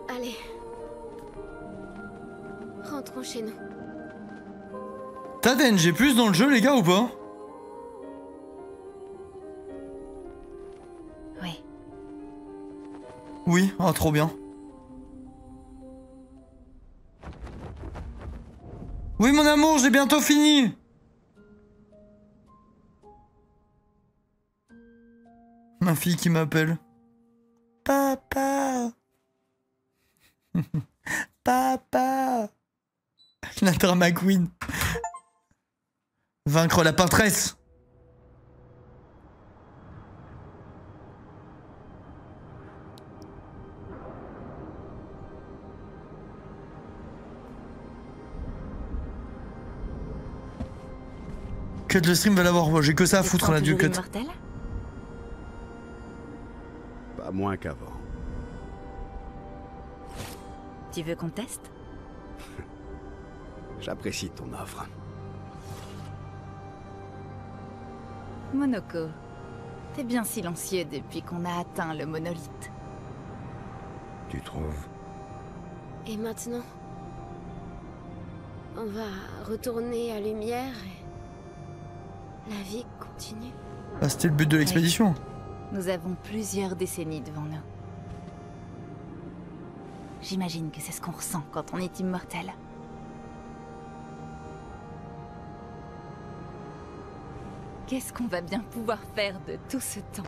Allez. Rentrons chez nous. T'as des NG+ dans le jeu, les gars, ou pas? Oui. Oui, ah, trop bien. Oui, mon amour, j'ai bientôt fini. Ma fille qui m'appelle. Papa. Papa. La drama queen. Vaincre la peintresse. Cut le stream va l'avoir, j'ai que ça à foutre là du cut. Pas moins qu'avant. Tu veux qu'on teste? J'apprécie ton offre. Monoko, t'es bien silencieux depuis qu'on a atteint le monolithe. Tu trouves? Et maintenant, on va retourner à Lumière et la vie continue. Ah, c'était le but de l'expédition. Nous avons plusieurs décennies devant nous. J'imagine que c'est ce qu'on ressent quand on est immortel. Qu'est-ce qu'on va bien pouvoir faire de tout ce temps?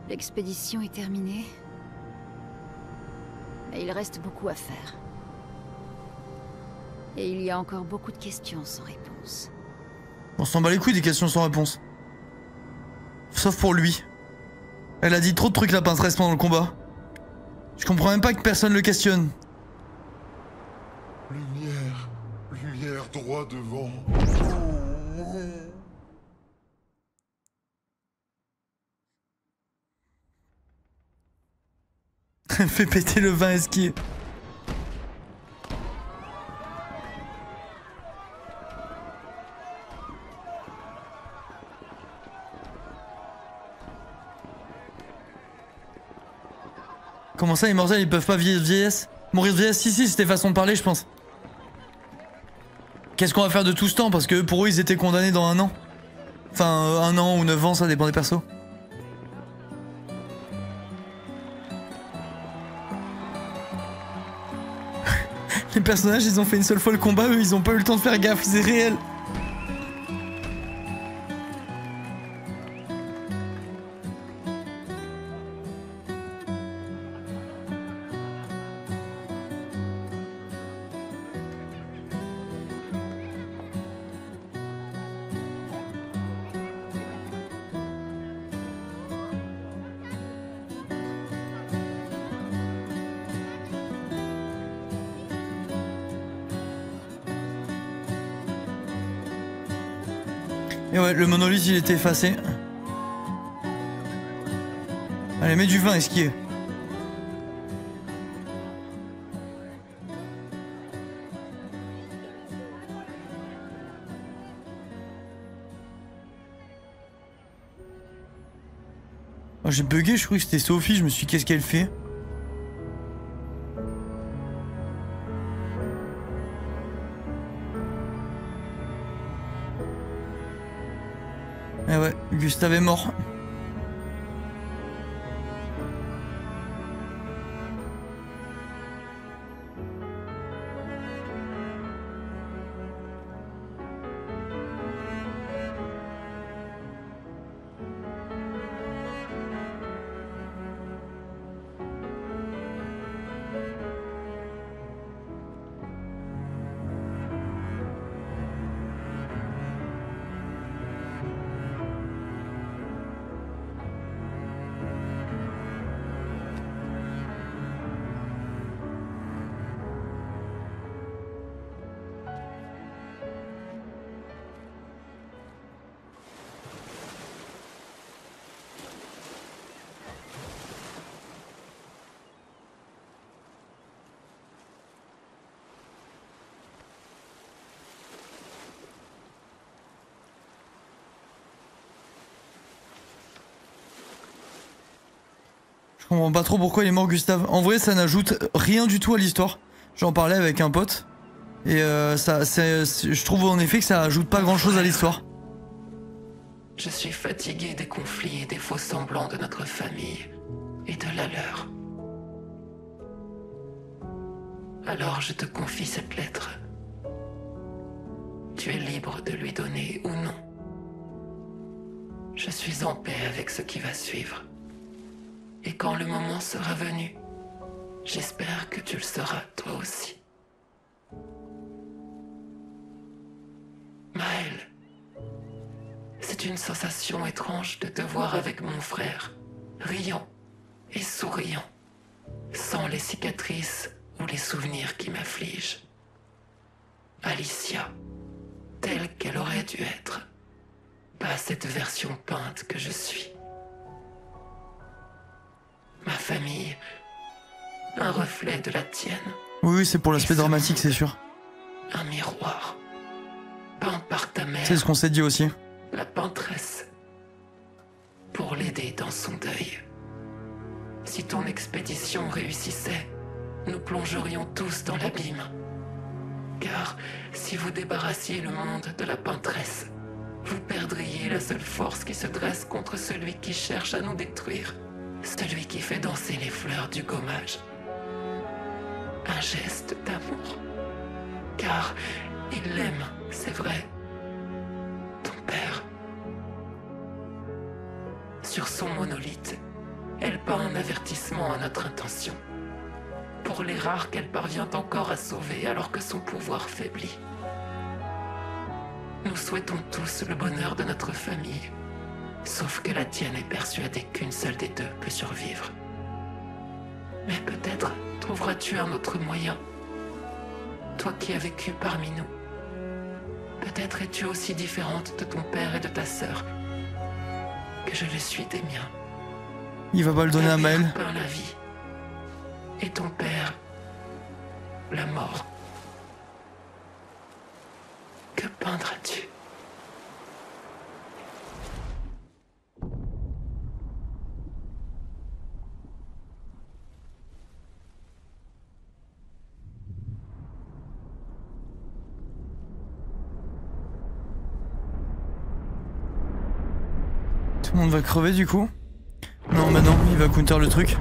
L'expédition est terminée. Mais il reste beaucoup à faire. Et il y a encore beaucoup de questions sans réponse. On s'en bat les couilles des questions sans réponse. Sauf pour lui. Elle a dit trop de trucs la pinceresse pendant le combat. Je comprends même pas que personne le questionne. Lumière droit devant. Fait péter le vin esquier. Comment ça, immortels, ils peuvent pas vieillir de vieillesse? Mourir de vieillesse? Si, c'était façon de parler, je pense. Qu'est-ce qu'on va faire de tout ce temps? Parce que pour eux, ils étaient condamnés dans 1 an. Enfin, 1 an ou 9 ans, ça dépend des persos. Les personnages, ils ont fait une seule fois le combat, eux, ils ont pas eu le temps de faire gaffe, c'est réel. Et ouais, le monolithe il était effacé. Allez, mets du vin, esquier. Oh, j'ai bugué, je croyais que c'était Sophie, je me suis dit qu'est-ce qu'elle fait? Eh ouais, Gustave est mort. Je comprends pas trop pourquoi il est mort, Gustave. En vrai, ça n'ajoute rien du tout à l'histoire. J'en parlais avec un pote. Et je trouve en effet que ça ajoute pas grand chose à l'histoire. Je suis fatigué des conflits et des faux semblants de notre famille et de la leur. Alors je te confie cette lettre. Tu es libre de lui donner ou non. Je suis en paix avec ce qui va suivre. Et quand le moment sera venu, j'espère que tu le seras toi aussi. Maël, c'est une sensation étrange de te voir avec mon frère, riant et souriant, sans les cicatrices ou les souvenirs qui m'affligent. Alicia, telle qu'elle aurait dû être, pas cette version peinte que je suis. Ma famille, un reflet de la tienne. Oui, c'est pour l'aspect dramatique, c'est sûr. Un miroir, peint par ta mère. C'est ce qu'on s'est dit aussi. La peintresse, pour l'aider dans son deuil. Si ton expédition réussissait, nous plongerions tous dans l'abîme. Car si vous débarrassiez le monde de la peintresse, vous perdriez la seule force qui se dresse contre celui qui cherche à nous détruire, celui qui fait danser les fleurs du gommage. Un geste d'amour. Car il l'aime, c'est vrai. Ton père. Sur son monolithe, elle peint un avertissement à notre intention. Pour les rares qu'elle parvient encore à sauver alors que son pouvoir faiblit. Nous souhaitons tous le bonheur de notre famille, sauf que la tienne est persuadée qu'une seule des deux peut survivre. Mais peut-être trouveras-tu un autre moyen. Toi qui as vécu parmi nous. Peut-être es-tu aussi différente de ton père et de ta sœur que je le suis des miens. Il va pas le donner à Maël. Peint la vie. Et ton père, la mort. Que peindras-tu? Tout le monde va crever du coup? Non, mais non, il va counter le truc.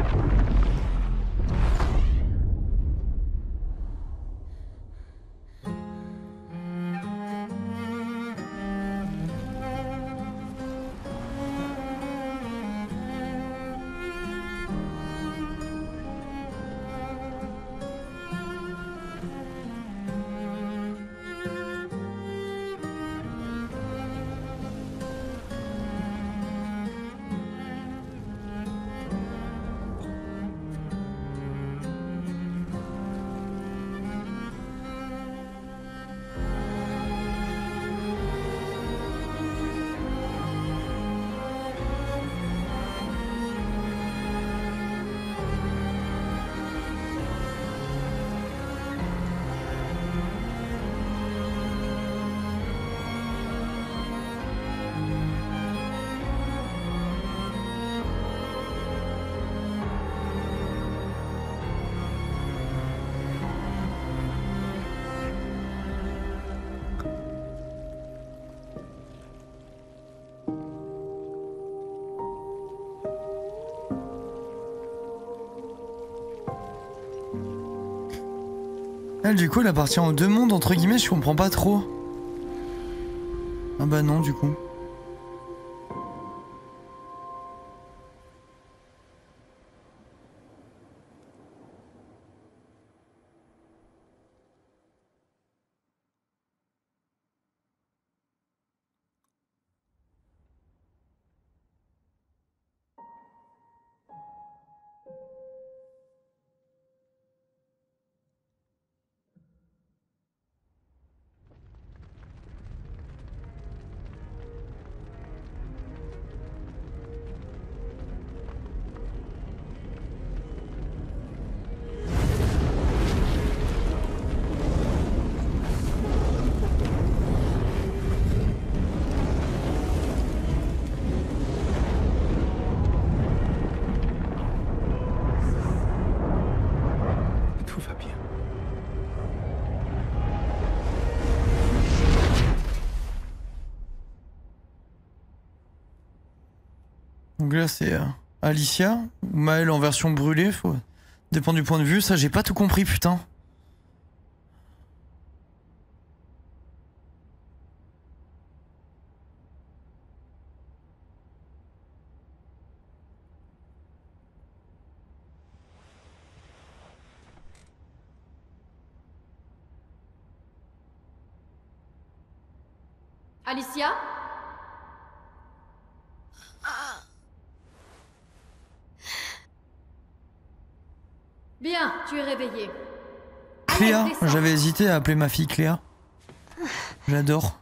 Elle, du coup, elle appartient aux deux mondes, entre guillemets, je comprends pas trop. Ah bah non, du coup. Donc là c'est Alicia ou Maël en version brûlée, faut dépend du point de vue, ça j'ai pas tout compris putain. Alicia? Bien, tu es réveillée. Cléa, j'avais hésité à appeler ma fille Cléa. J'adore.